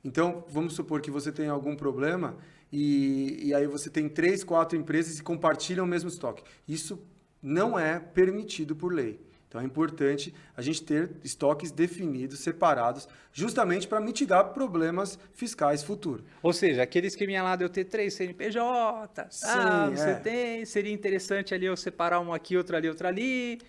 Então, vamos supor que você tem algum problema e aí você tem 3, 4 empresas e compartilham o mesmo estoque. Isso não é permitido por lei. Então, é importante a gente ter estoques definidos, separados, justamente para mitigar problemas fiscais futuros. Ou seja, aquele esqueminha lá de eu ter 3 CNPJ, você tem, seria interessante ali eu separar um aqui, outro ali,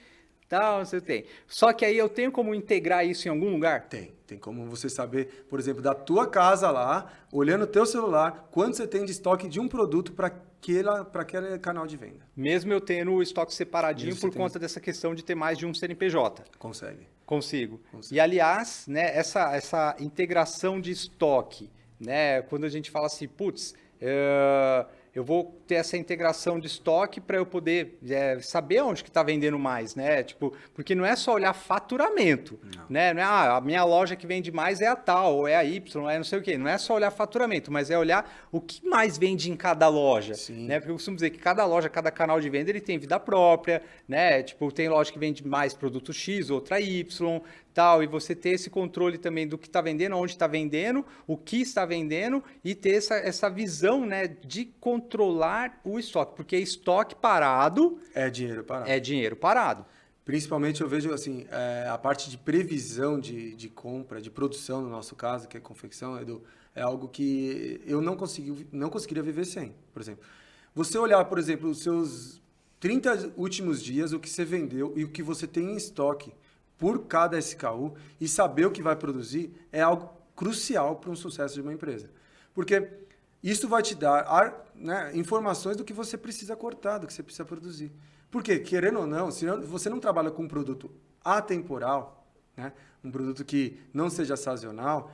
tal, você tem. Só que aí eu tenho como integrar isso em algum lugar? Tem como você saber, por exemplo, da tua casa lá, olhando o teu celular, quanto você tem de estoque de um produto para aquele canal de venda. Mesmo eu tendo o estoque separadinho por conta dessa questão de ter mais de um CNPJ. Consegue. Consigo. E, aliás, né, essa integração de estoque, né, quando a gente fala assim, eu vou ter essa integração de estoque para eu poder saber onde que está vendendo mais, né? Tipo, porque não é só olhar faturamento, né? Não é, a minha loja que vende mais é a tal, ou é a Y, é não sei o quê. Não é só olhar faturamento, mas é olhar o que mais vende em cada loja, né? Porque eu costumo dizer que cada loja, cada canal de venda, ele tem vida própria, né? Tipo, tem loja que vende mais produto X, outra Y, tal, e você ter esse controle também do que está vendendo, onde está vendendo, o que está vendendo e ter essa visão, né, de controlar o estoque, porque estoque parado é dinheiro parado. É dinheiro parado. Principalmente eu vejo assim, a parte de previsão de compra, de produção no nosso caso, que é confecção, Edu, é algo que eu não conseguiria viver sem, por exemplo. Você olhar, por exemplo, os seus 30 últimos dias, o que você vendeu e o que você tem em estoque por cada SKU e saber o que vai produzir é algo crucial para um sucesso de uma empresa. Porque isso vai te dar informações do que você precisa cortar, do que você precisa produzir. Porque, querendo ou não, se você não trabalha com um produto atemporal, né, um produto que não seja sazonal,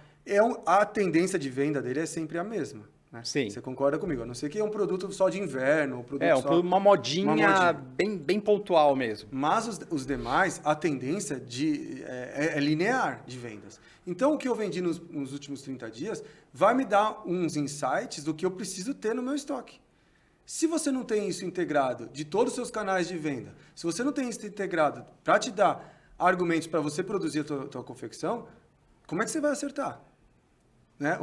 a tendência de venda dele é sempre a mesma. Né? Sim. Você concorda comigo? A não ser que é um produto só de inverno. Uma modinha bem pontual mesmo. Mas os demais, a tendência é linear de vendas. Então, o que eu vendi nos últimos 30 dias vai me dar uns insights do que eu preciso ter no meu estoque. Se você não tem isso integrado de todos os seus canais de venda, se você não tem isso integrado para te dar argumentos para você produzir a tua confecção, como é que você vai acertar? Né?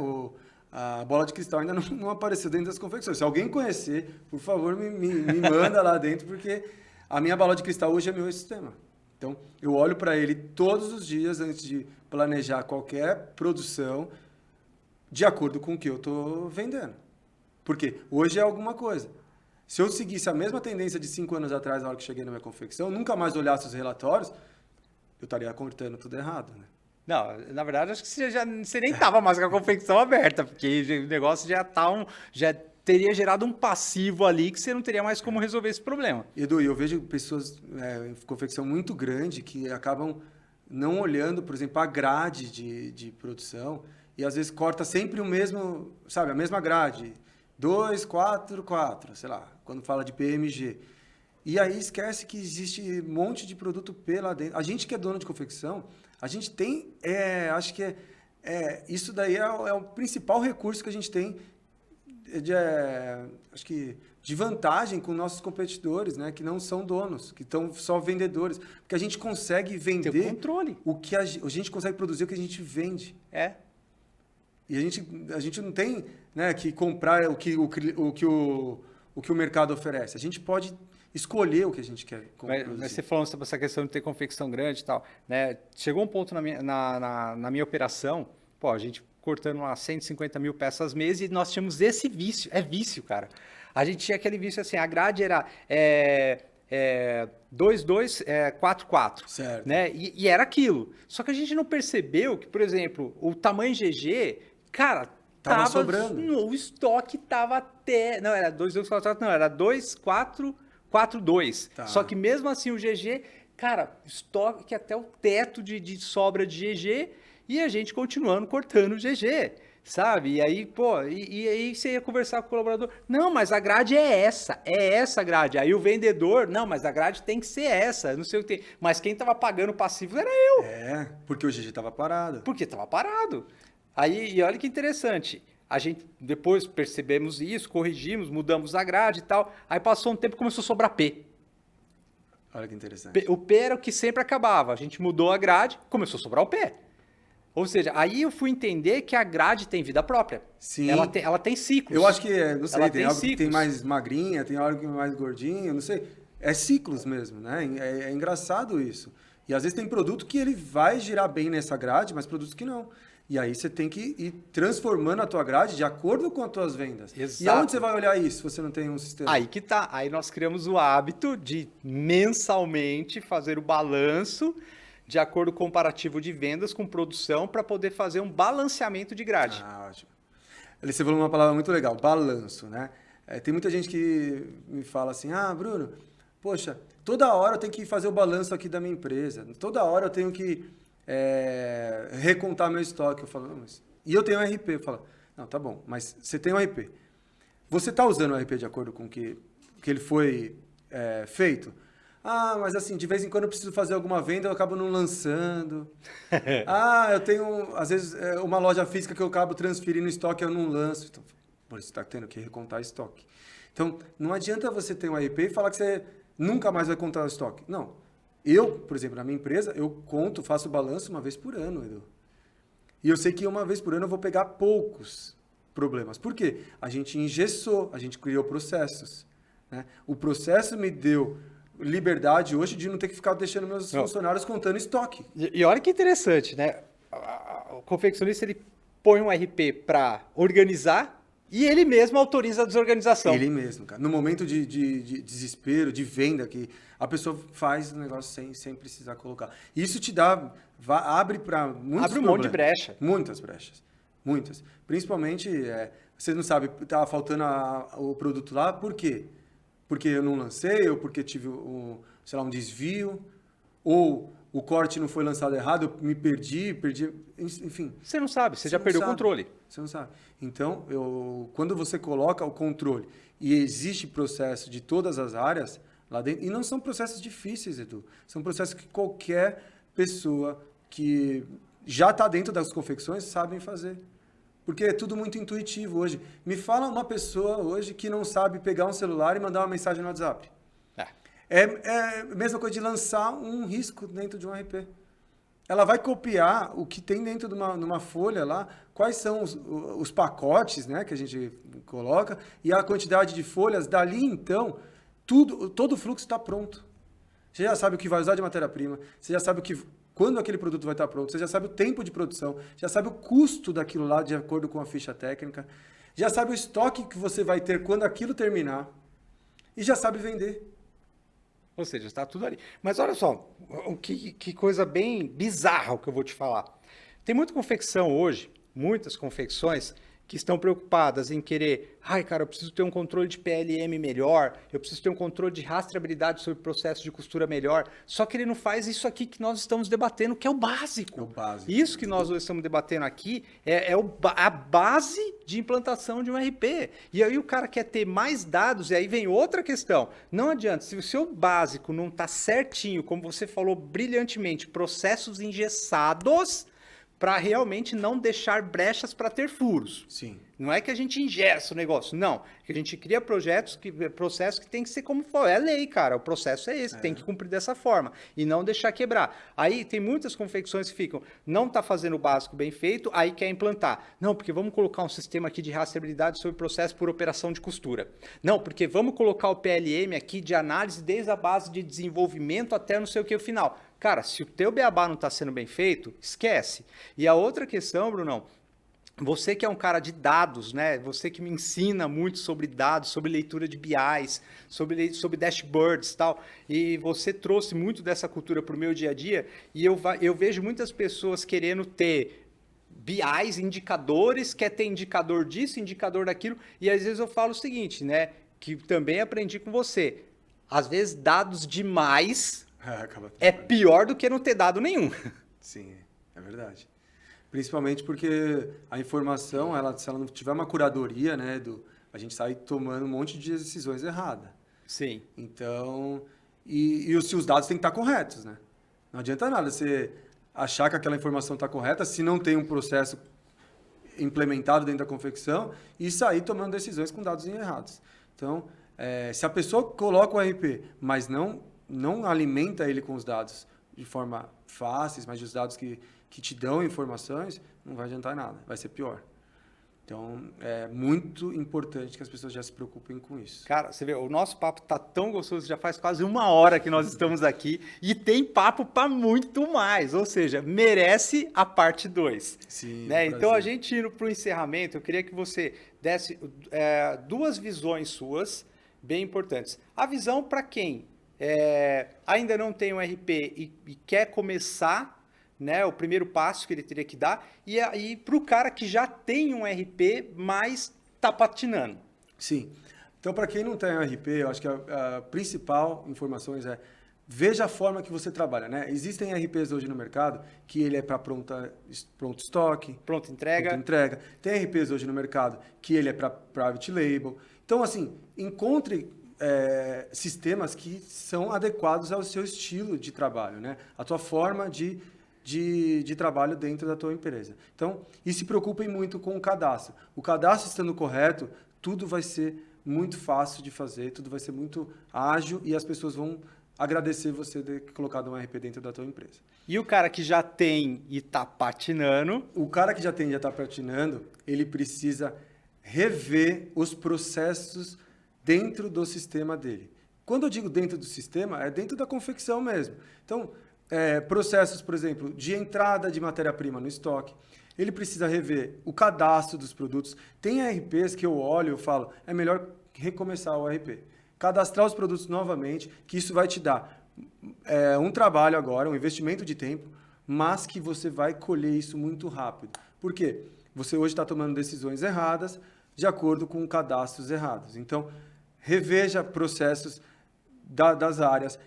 A bola de cristal ainda não apareceu dentro das confecções. Se alguém conhecer, por favor, me manda lá dentro, porque a minha bola de cristal hoje é meu sistema. Então, eu olho para ele todos os dias antes de planejar qualquer produção de acordo com o que eu estou vendendo. Porque hoje é alguma coisa. Se eu seguisse a mesma tendência de 5 anos atrás, na hora que cheguei na minha confecção, nunca mais olhasse os relatórios, eu estaria cortando tudo errado, né? Não, na verdade, acho que você nem estava mais com a confecção aberta, porque o negócio já teria gerado um passivo ali que você não teria mais como resolver esse problema. Edu, eu vejo pessoas em confecção muito grande que acabam não olhando, por exemplo, a grade de produção e às vezes corta sempre o mesmo, sabe, a mesma grade, 2, 4, 4, sei lá, quando fala de PMG. E aí esquece que existe um monte de produto P lá dentro. A gente que é dono de confecção, a gente tem, acho que isso daí é o principal recurso que a gente tem acho que de vantagem com nossos competidores, né, que não são donos, que estão só vendedores, porque a gente consegue vender tem controle. O que a gente consegue produzir o que a gente vende. E a gente não tem, né, que comprar o que o mercado oferece. A gente pode escolher o que a gente quer Mas você falando sobre essa questão de ter confecção grande e tal, né? Chegou um ponto na minha operação, pô, a gente cortando lá 150 mil peças mês e nós tínhamos esse vício, é vício, cara. A gente tinha aquele vício assim, a grade era 2-2, 4-4, certo. né? E era aquilo. Só que a gente não percebeu que, por exemplo, o tamanho GG, cara, tava sobrando. O estoque tava até... Não, era 2-2, 4-4, não, era 2-4, 4-2. Tá. Só que mesmo assim o GG, cara, estoque até o teto de sobra de GG e a gente continuando cortando o GG, sabe? E aí, pô, e aí você ia conversar com o colaborador, não, mas a grade é essa grade. Aí o vendedor, não, mas a grade tem que ser essa, não sei o que tem. Mas quem tava pagando o passivo era eu. Porque o GG tava parado. Porque tava parado. Aí, e olha que interessante, a gente depois percebemos isso, corrigimos, mudamos a grade e tal, aí passou um tempo e começou a sobrar P. Olha que interessante. O P era o que sempre acabava, a gente mudou a grade, começou a sobrar o P. Ou seja, aí eu fui entender que a grade tem vida própria. Sim. Ela tem ciclos. Eu acho que, não sei, Ela tem tem algo que tem ciclos. mais magrinha, tem algo que é mais gordinha, não sei. É ciclos mesmo, né? É engraçado isso. E às vezes tem produto que ele vai girar bem nessa grade, mas produtos que não. E aí você tem que ir transformando a tua grade de acordo com as tuas vendas. Exato. E aonde você vai olhar isso se você não tem um sistema? Aí que tá. Aí nós criamos o hábito de mensalmente fazer o balanço de acordo com o comparativo de vendas com produção para poder fazer um balanceamento de grade. Ah, ótimo. Ali você falou uma palavra muito legal, balanço, né? Tem muita gente que me fala assim, Bruno, poxa, toda hora eu tenho que fazer o balanço aqui da minha empresa, toda hora eu tenho que recontar meu estoque. Eu falo, não, mas... E eu tenho um RP, eu falo, não, tá bom, mas você tem um RP. Você está usando o RP de acordo com o que ele foi feito? Mas assim, de vez em quando eu preciso fazer alguma venda, eu acabo não lançando. Eu tenho, às vezes, uma loja física que eu acabo transferindo estoque, eu não lanço. Então, por isso você está tendo que recontar estoque. Então, não adianta você ter um RP e falar que você nunca mais vai contar o estoque. Não. Eu, por exemplo, na minha empresa, eu conto, faço balanço uma vez por ano, Edu. E eu sei que uma vez por ano eu vou pegar poucos problemas. Por quê? A gente engessou, a gente criou processos, né? O processo me deu liberdade hoje de não ter que ficar deixando meus funcionários contando estoque. E olha que interessante, né? O confeccionista ele põe um RP para organizar e ele mesmo autoriza a desorganização. Ele mesmo, cara. No momento de desespero, de venda, que a pessoa faz o negócio sem precisar colocar. Isso te dá, abre para muitos Abre um monte de brecha. Muitas brechas. Muitas. Principalmente, você não sabe, estava faltando o produto lá, por quê? Porque eu não lancei, ou porque tive um desvio, ou o corte não foi lançado errado, eu me perdi, enfim. Você não sabe, você já perdeu o controle. Você não sabe. Então, quando você coloca o controle e existe processo de todas as áreas lá dentro, e não são processos difíceis, Edu, são processos que qualquer pessoa que já está dentro das confecções sabem fazer. Porque é tudo muito intuitivo hoje. Me fala uma pessoa hoje que não sabe pegar um celular e mandar uma mensagem no WhatsApp. É a mesma coisa de lançar um risco dentro de um RP. Ela vai copiar o que tem dentro de uma folha lá, quais são os pacotes, né, que a gente coloca, e a quantidade de folhas. Dali, então, todo o fluxo está pronto. Você já sabe o que vai usar de matéria-prima, você já sabe quando aquele produto vai estar pronto, você já sabe o tempo de produção, já sabe o custo daquilo lá de acordo com a ficha técnica, já sabe o estoque que você vai ter quando aquilo terminar e já sabe vender. Ou seja, está tudo ali. Mas olha só, que coisa bem bizarra o que eu vou te falar. Tem muita confecção hoje, muitas confecções que estão preocupadas em querer, cara, eu preciso ter um controle de PLM melhor, eu preciso ter um controle de rastreabilidade sobre o processo de costura melhor, só que ele não faz isso aqui que nós estamos debatendo, que é o básico. É o básico. Isso que nós estamos debatendo aqui a base de implantação de um RP. E aí o cara quer ter mais dados, e aí vem outra questão. Não adianta, se o seu básico não está certinho, como você falou brilhantemente, processos engessados, para realmente não deixar brechas para ter furos. Sim. Não é que a gente ingessa o negócio, não. Que a gente cria processos que tem que ser como for. É lei, cara. O processo é esse, tem que cumprir dessa forma. E não deixar quebrar. Aí tem muitas confecções que ficam, não tá fazendo o básico bem feito, aí quer implantar. Não, porque vamos colocar um sistema aqui de rastreabilidade sobre processo por operação de costura. Não, porque vamos colocar o PLM aqui de análise desde a base de desenvolvimento até não sei o que o final. Cara, se o teu beabá não está sendo bem feito, esquece. E a outra questão, Brunão, você que é um cara de dados, né? Você que me ensina muito sobre dados, sobre leitura de BIs, sobre dashboards e tal, e você trouxe muito dessa cultura para o meu dia a dia, e eu vejo muitas pessoas querendo ter BIs, indicadores, quer ter indicador disso, indicador daquilo, e às vezes eu falo o seguinte, né? Que também aprendi com você. Às vezes dados demais é pior do que não ter dado nenhum. Sim, é verdade. Principalmente porque a informação, se ela não tiver uma curadoria, né, a gente sai tomando um monte de decisões erradas. Sim. Então, se os dados têm que estar corretos, né? Não adianta nada você achar que aquela informação está correta se não tem um processo implementado dentro da confecção e sair tomando decisões com dados errados. Então, se a pessoa coloca o RP, mas não alimenta ele com os dados de forma fácil, mas os dados que te dão informações, não vai adiantar nada, vai ser pior. Então, é muito importante que as pessoas já se preocupem com isso. Cara, você vê, o nosso papo tá tão gostoso, já faz quase 1 hora que nós estamos aqui e tem papo para muito mais, ou seja, merece a parte 2. Sim, né? Então, a gente indo para o encerramento, eu queria que você desse 2 visões suas bem importantes. A visão para quem ainda não tem um RP e quer começar, né, o primeiro passo que ele teria que dar, e aí para o cara que já tem um RP, mas está patinando. Sim. Então, para quem não tem um RP, eu acho que a principal informação é veja a forma que você trabalha, né? Existem RPs hoje no mercado que ele é para pronto estoque, pronta entrega. Tem RPs hoje no mercado que ele é para private label. Então, assim, encontre sistemas que são adequados ao seu estilo de trabalho, né? A tua forma de trabalho dentro da tua empresa. Então, e se preocupem muito com o cadastro. O cadastro estando correto, tudo vai ser muito fácil de fazer, tudo vai ser muito ágil e as pessoas vão agradecer você ter colocado um RP dentro da tua empresa. E o cara que já tem e está patinando? O cara que já tem e já está patinando, ele precisa rever os processos dentro do sistema dele. Quando eu digo dentro do sistema, é dentro da confecção mesmo. Então, processos, por exemplo, de entrada de matéria-prima no estoque. Ele precisa rever o cadastro dos produtos. Tem RPs que eu olho e falo, é melhor recomeçar o RP. Cadastrar os produtos novamente, que isso vai te dar um trabalho agora, um investimento de tempo, mas que você vai colher isso muito rápido. Por quê? Você hoje está tomando decisões erradas de acordo com cadastros errados. Então, reveja processos das áreas,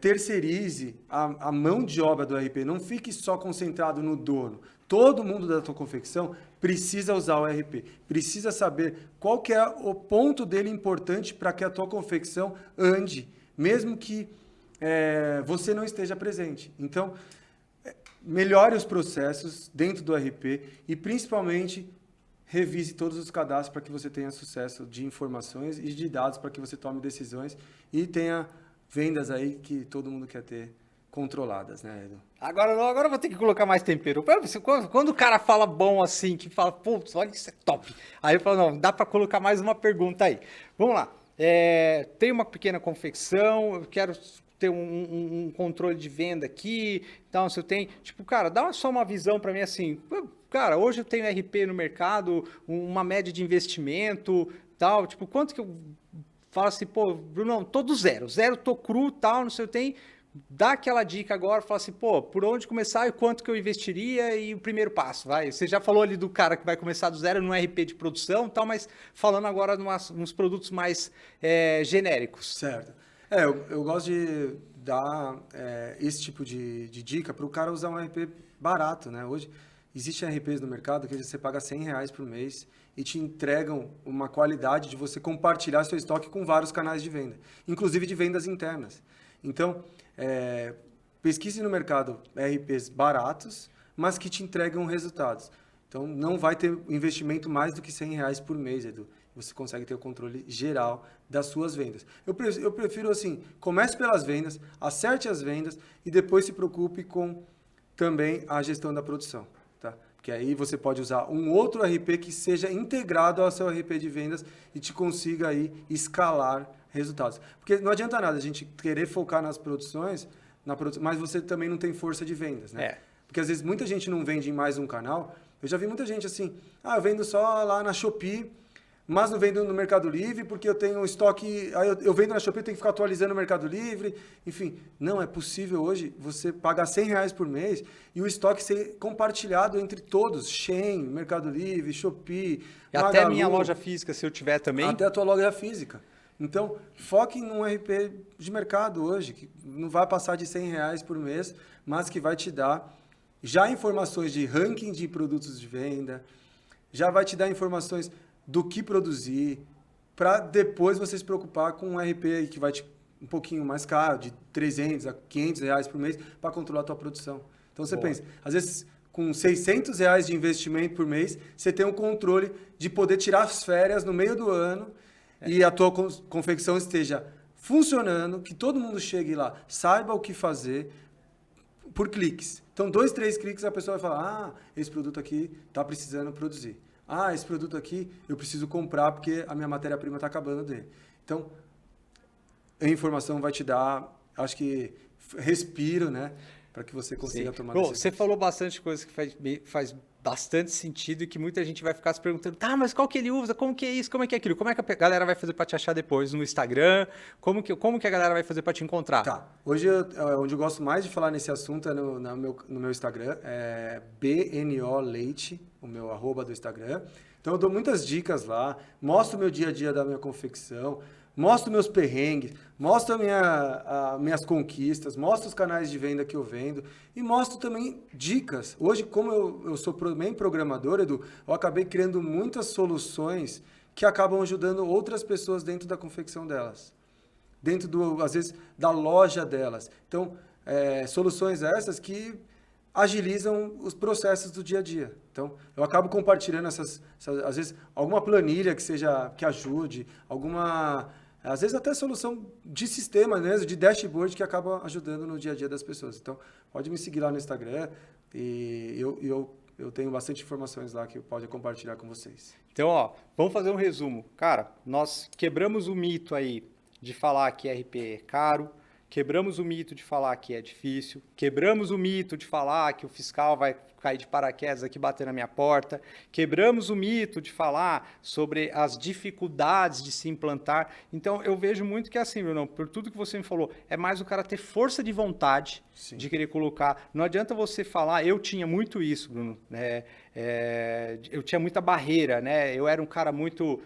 terceirize a mão de obra do RP, não fique só concentrado no dono. Todo mundo da tua confecção precisa usar o RP, precisa saber qual que é o ponto dele importante para que a tua confecção ande, mesmo que você não esteja presente. Então, melhore os processos dentro do RP e, principalmente, revise todos os cadastros para que você tenha sucesso de informações e de dados para que você tome decisões e tenha vendas aí que todo mundo quer ter controladas, né, Edu? Agora não, agora eu vou ter que colocar mais tempero. Quando o cara fala bom assim, que fala, putz, olha, isso é top. Aí eu falo, não, dá para colocar mais uma pergunta aí. Vamos lá. Tem uma pequena confecção, eu quero ter um controle de venda aqui, então se eu tenho, tipo, cara, dá só uma visão para mim assim, cara, hoje eu tenho RP no mercado, uma média de investimento, tal, tipo, quanto que eu falo assim, pô, Brunão, tô do zero, tô cru, tal, não sei, eu tenho, dá aquela dica agora, fala assim, pô, por onde começar e quanto que eu investiria e o primeiro passo, vai. Você já falou ali do cara que vai começar do zero no RP de produção, tal, mas falando agora nos produtos mais genéricos. Certo. Eu gosto de dar esse tipo de dica para o cara usar um RP barato, né? Hoje existem RPs no mercado que você paga R$100 por mês e te entregam uma qualidade de você compartilhar seu estoque com vários canais de venda, inclusive de vendas internas. Então, pesquise no mercado RPs baratos, mas que te entregam resultados. Então, não vai ter investimento mais do que R$100 por mês, Edu. Você consegue ter o controle geral das suas vendas. Eu prefiro assim, comece pelas vendas, acerte as vendas e depois se preocupe com também a gestão da produção, tá? Porque aí você pode usar um outro RP que seja integrado ao seu RP de vendas e te consiga aí escalar resultados. Porque não adianta nada a gente querer focar nas produções, mas você também não tem força de vendas, né? Porque às vezes muita gente não vende em mais um canal. Eu já vi muita gente assim, eu vendo só lá na Shopee, mas não vendo no Mercado Livre porque eu tenho um estoque, aí eu vendo na Shopee, eu tenho que ficar atualizando o Mercado Livre, enfim. Não, é possível hoje você pagar R$100 por mês e o estoque ser compartilhado entre todos, Shein, Mercado Livre, Shopee, E Magalu, até minha loja física, se eu tiver também. Até a tua loja física. Então, foque num RP de mercado hoje, que não vai passar de R$100 por mês, mas que vai te dar já informações de ranking de produtos de venda, já vai te dar informações do que produzir, para depois você se preocupar com um RP que vai te um pouquinho mais caro, de R$300 a R$500 por mês, para controlar a tua produção. Então você pensa, às vezes com R$600 de investimento por mês, você tem um controle de poder tirar as férias no meio do ano e a tua confecção esteja funcionando, que todo mundo chegue lá, saiba o que fazer por cliques. Então, 2, 3 cliques a pessoa vai falar, esse produto aqui está precisando produzir. Esse produto aqui eu preciso comprar porque a minha matéria-prima está acabando dele. Então, a informação vai te dar, acho que, respiro, né? Para que você consiga tomar decisões. Você falou bastante coisa que faz bastante sentido e que muita gente vai ficar se perguntando, mas qual que ele usa? Como que é isso? Como é que é aquilo? Como é que a galera vai fazer para te achar depois no Instagram? Como que a galera vai fazer para te encontrar? Tá. Hoje, onde eu gosto mais de falar nesse assunto é no meu Instagram, é BNO Leite, o meu @ do Instagram. Então, eu dou muitas dicas lá, mostro o meu dia a dia da minha confecção, mostro meus perrengues, mostro minhas conquistas, mostro os canais de venda que eu vendo e mostro também dicas. Hoje, como eu sou bem programador, Edu, eu acabei criando muitas soluções que acabam ajudando outras pessoas dentro da confecção delas. Dentro, às vezes, da loja delas. Então, soluções essas que agilizam os processos do dia a dia. Então, eu acabo compartilhando às vezes, alguma planilha que ajude, às vezes até solução de sistema, mesmo, de dashboard que acaba ajudando no dia a dia das pessoas. Então, pode me seguir lá no Instagram e eu tenho bastante informações lá que pode compartilhar com vocês. Então, vamos fazer um resumo. Cara, nós quebramos o mito aí de falar que RP é caro, quebramos o mito de falar que é difícil, quebramos o mito de falar que o fiscal vai cair de paraquedas aqui bater na minha porta, quebramos o mito de falar sobre as dificuldades de se implantar. Então, eu vejo muito que é assim, Bruno, por tudo que você me falou, é mais o cara ter força de vontade de querer colocar. Não adianta você falar, eu tinha muito isso, Bruno, eu tinha muita barreira, né? Eu era um cara muito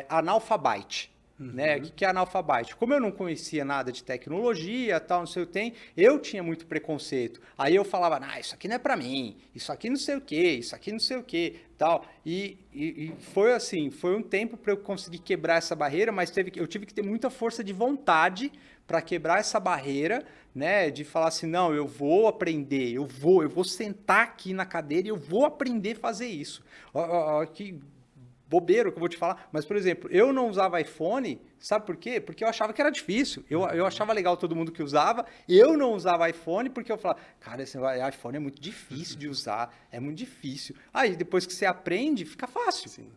analfabete. Né? O que é analfabete? Como eu não conhecia nada de tecnologia, tal, não sei o que tem, eu tinha muito preconceito. Aí eu falava, isso aqui não é para mim, isso aqui não sei o que, isso aqui não sei o que, tal. E foi assim, foi um tempo para eu conseguir quebrar essa barreira, mas eu tive que ter muita força de vontade para quebrar essa barreira, né? De falar assim, não, eu vou aprender, eu vou sentar aqui na cadeira e eu vou aprender a fazer isso. Que bobeiro que eu vou te falar, mas, por exemplo, eu não usava iPhone, sabe por quê? Porque eu achava que era difícil, eu achava legal todo mundo que usava, eu não usava iPhone porque eu falava, cara, esse iPhone é muito difícil de usar, é muito difícil. Aí, depois que você aprende, fica fácil. Sim.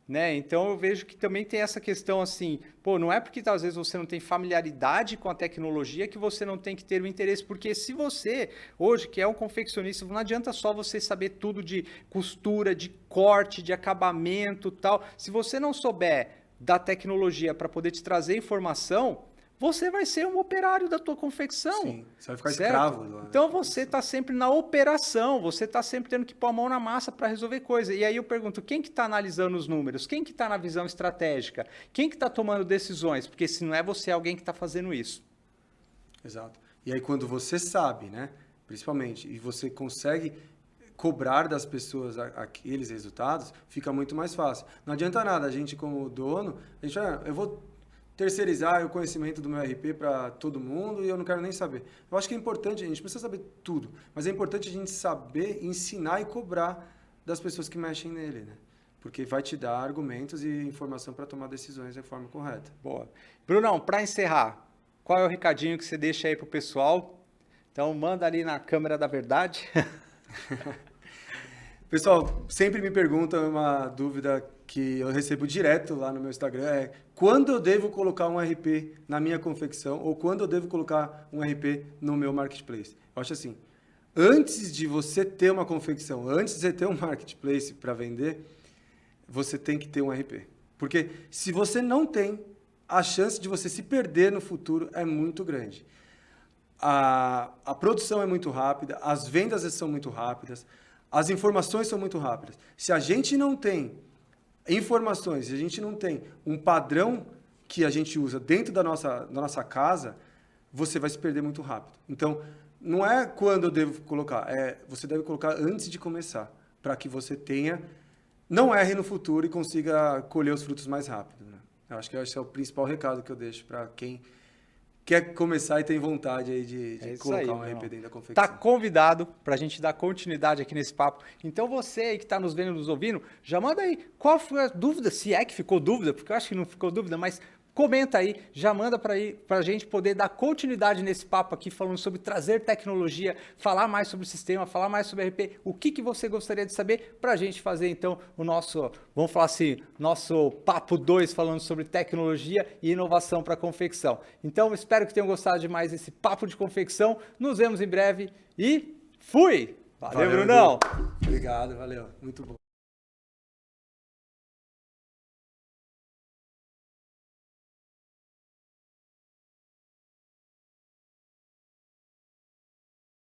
Né? Então, eu vejo que também tem essa questão assim, não é porque às vezes você não tem familiaridade com a tecnologia que você não tem que ter o interesse, porque se você, hoje, que é um confeccionista, não adianta só você saber tudo de costura, de corte, de acabamento, tal. Se você não souber da tecnologia para poder te trazer informação, você vai ser um operário da tua confecção. Sim, você vai ficar escravo. Então, você está sempre na operação, você está sempre tendo que pôr a mão na massa para resolver coisa. E aí eu pergunto, quem que está analisando os números? Quem que está na visão estratégica? Quem que está tomando decisões? Porque se não é você, é alguém que está fazendo isso. Exato. E aí quando você sabe, né, principalmente, e você consegue cobrar das pessoas aqueles resultados, fica muito mais fácil. Não adianta nada, a gente como dono, eu vou terceirizar o conhecimento do meu RP para todo mundo e eu não quero nem saber. Eu acho que é importante, a gente precisa saber tudo, mas é importante a gente saber ensinar e cobrar das pessoas que mexem nele, né? Porque vai te dar argumentos e informação para tomar decisões da forma correta. Boa. Brunão, para encerrar, qual é o recadinho que você deixa aí pro pessoal? Então, manda ali na câmera da verdade. Pessoal, sempre me perguntam, uma dúvida que eu recebo direto lá no meu Instagram é quando eu devo colocar um RP na minha confecção ou quando eu devo colocar um RP no meu marketplace. Eu acho assim, antes de você ter uma confecção, antes de você ter um marketplace para vender, você tem que ter um RP. Porque se você não tem, a chance de você se perder no futuro é muito grande. A produção é muito rápida, as vendas são muito rápidas, as informações são muito rápidas. Se a gente não tem informações, se a gente não tem um padrão que a gente usa dentro da nossa casa, você vai se perder muito rápido. Então, não é quando eu devo colocar, você deve colocar antes de começar, para que você não erre no futuro e consiga colher os frutos mais rápido, né? Eu acho que esse é o principal recado que eu deixo para quem quer começar e tem vontade aí de colocar um RP dentro da confecção. Tá convidado para a gente dar continuidade aqui nesse papo. Então você aí que está nos vendo e nos ouvindo, já manda aí qual foi a dúvida, se é que ficou dúvida, porque eu acho que não ficou dúvida, mas comenta aí, já manda para a gente poder dar continuidade nesse papo aqui, falando sobre trazer tecnologia, falar mais sobre o sistema, falar mais sobre RP, o que você gostaria de saber para a gente fazer então o nosso, vamos falar assim, nosso papo 2 falando sobre tecnologia e inovação para confecção. Então espero que tenham gostado de mais esse papo de confecção, nos vemos em breve e fui! Valeu, Brunão! Obrigado, valeu, muito bom.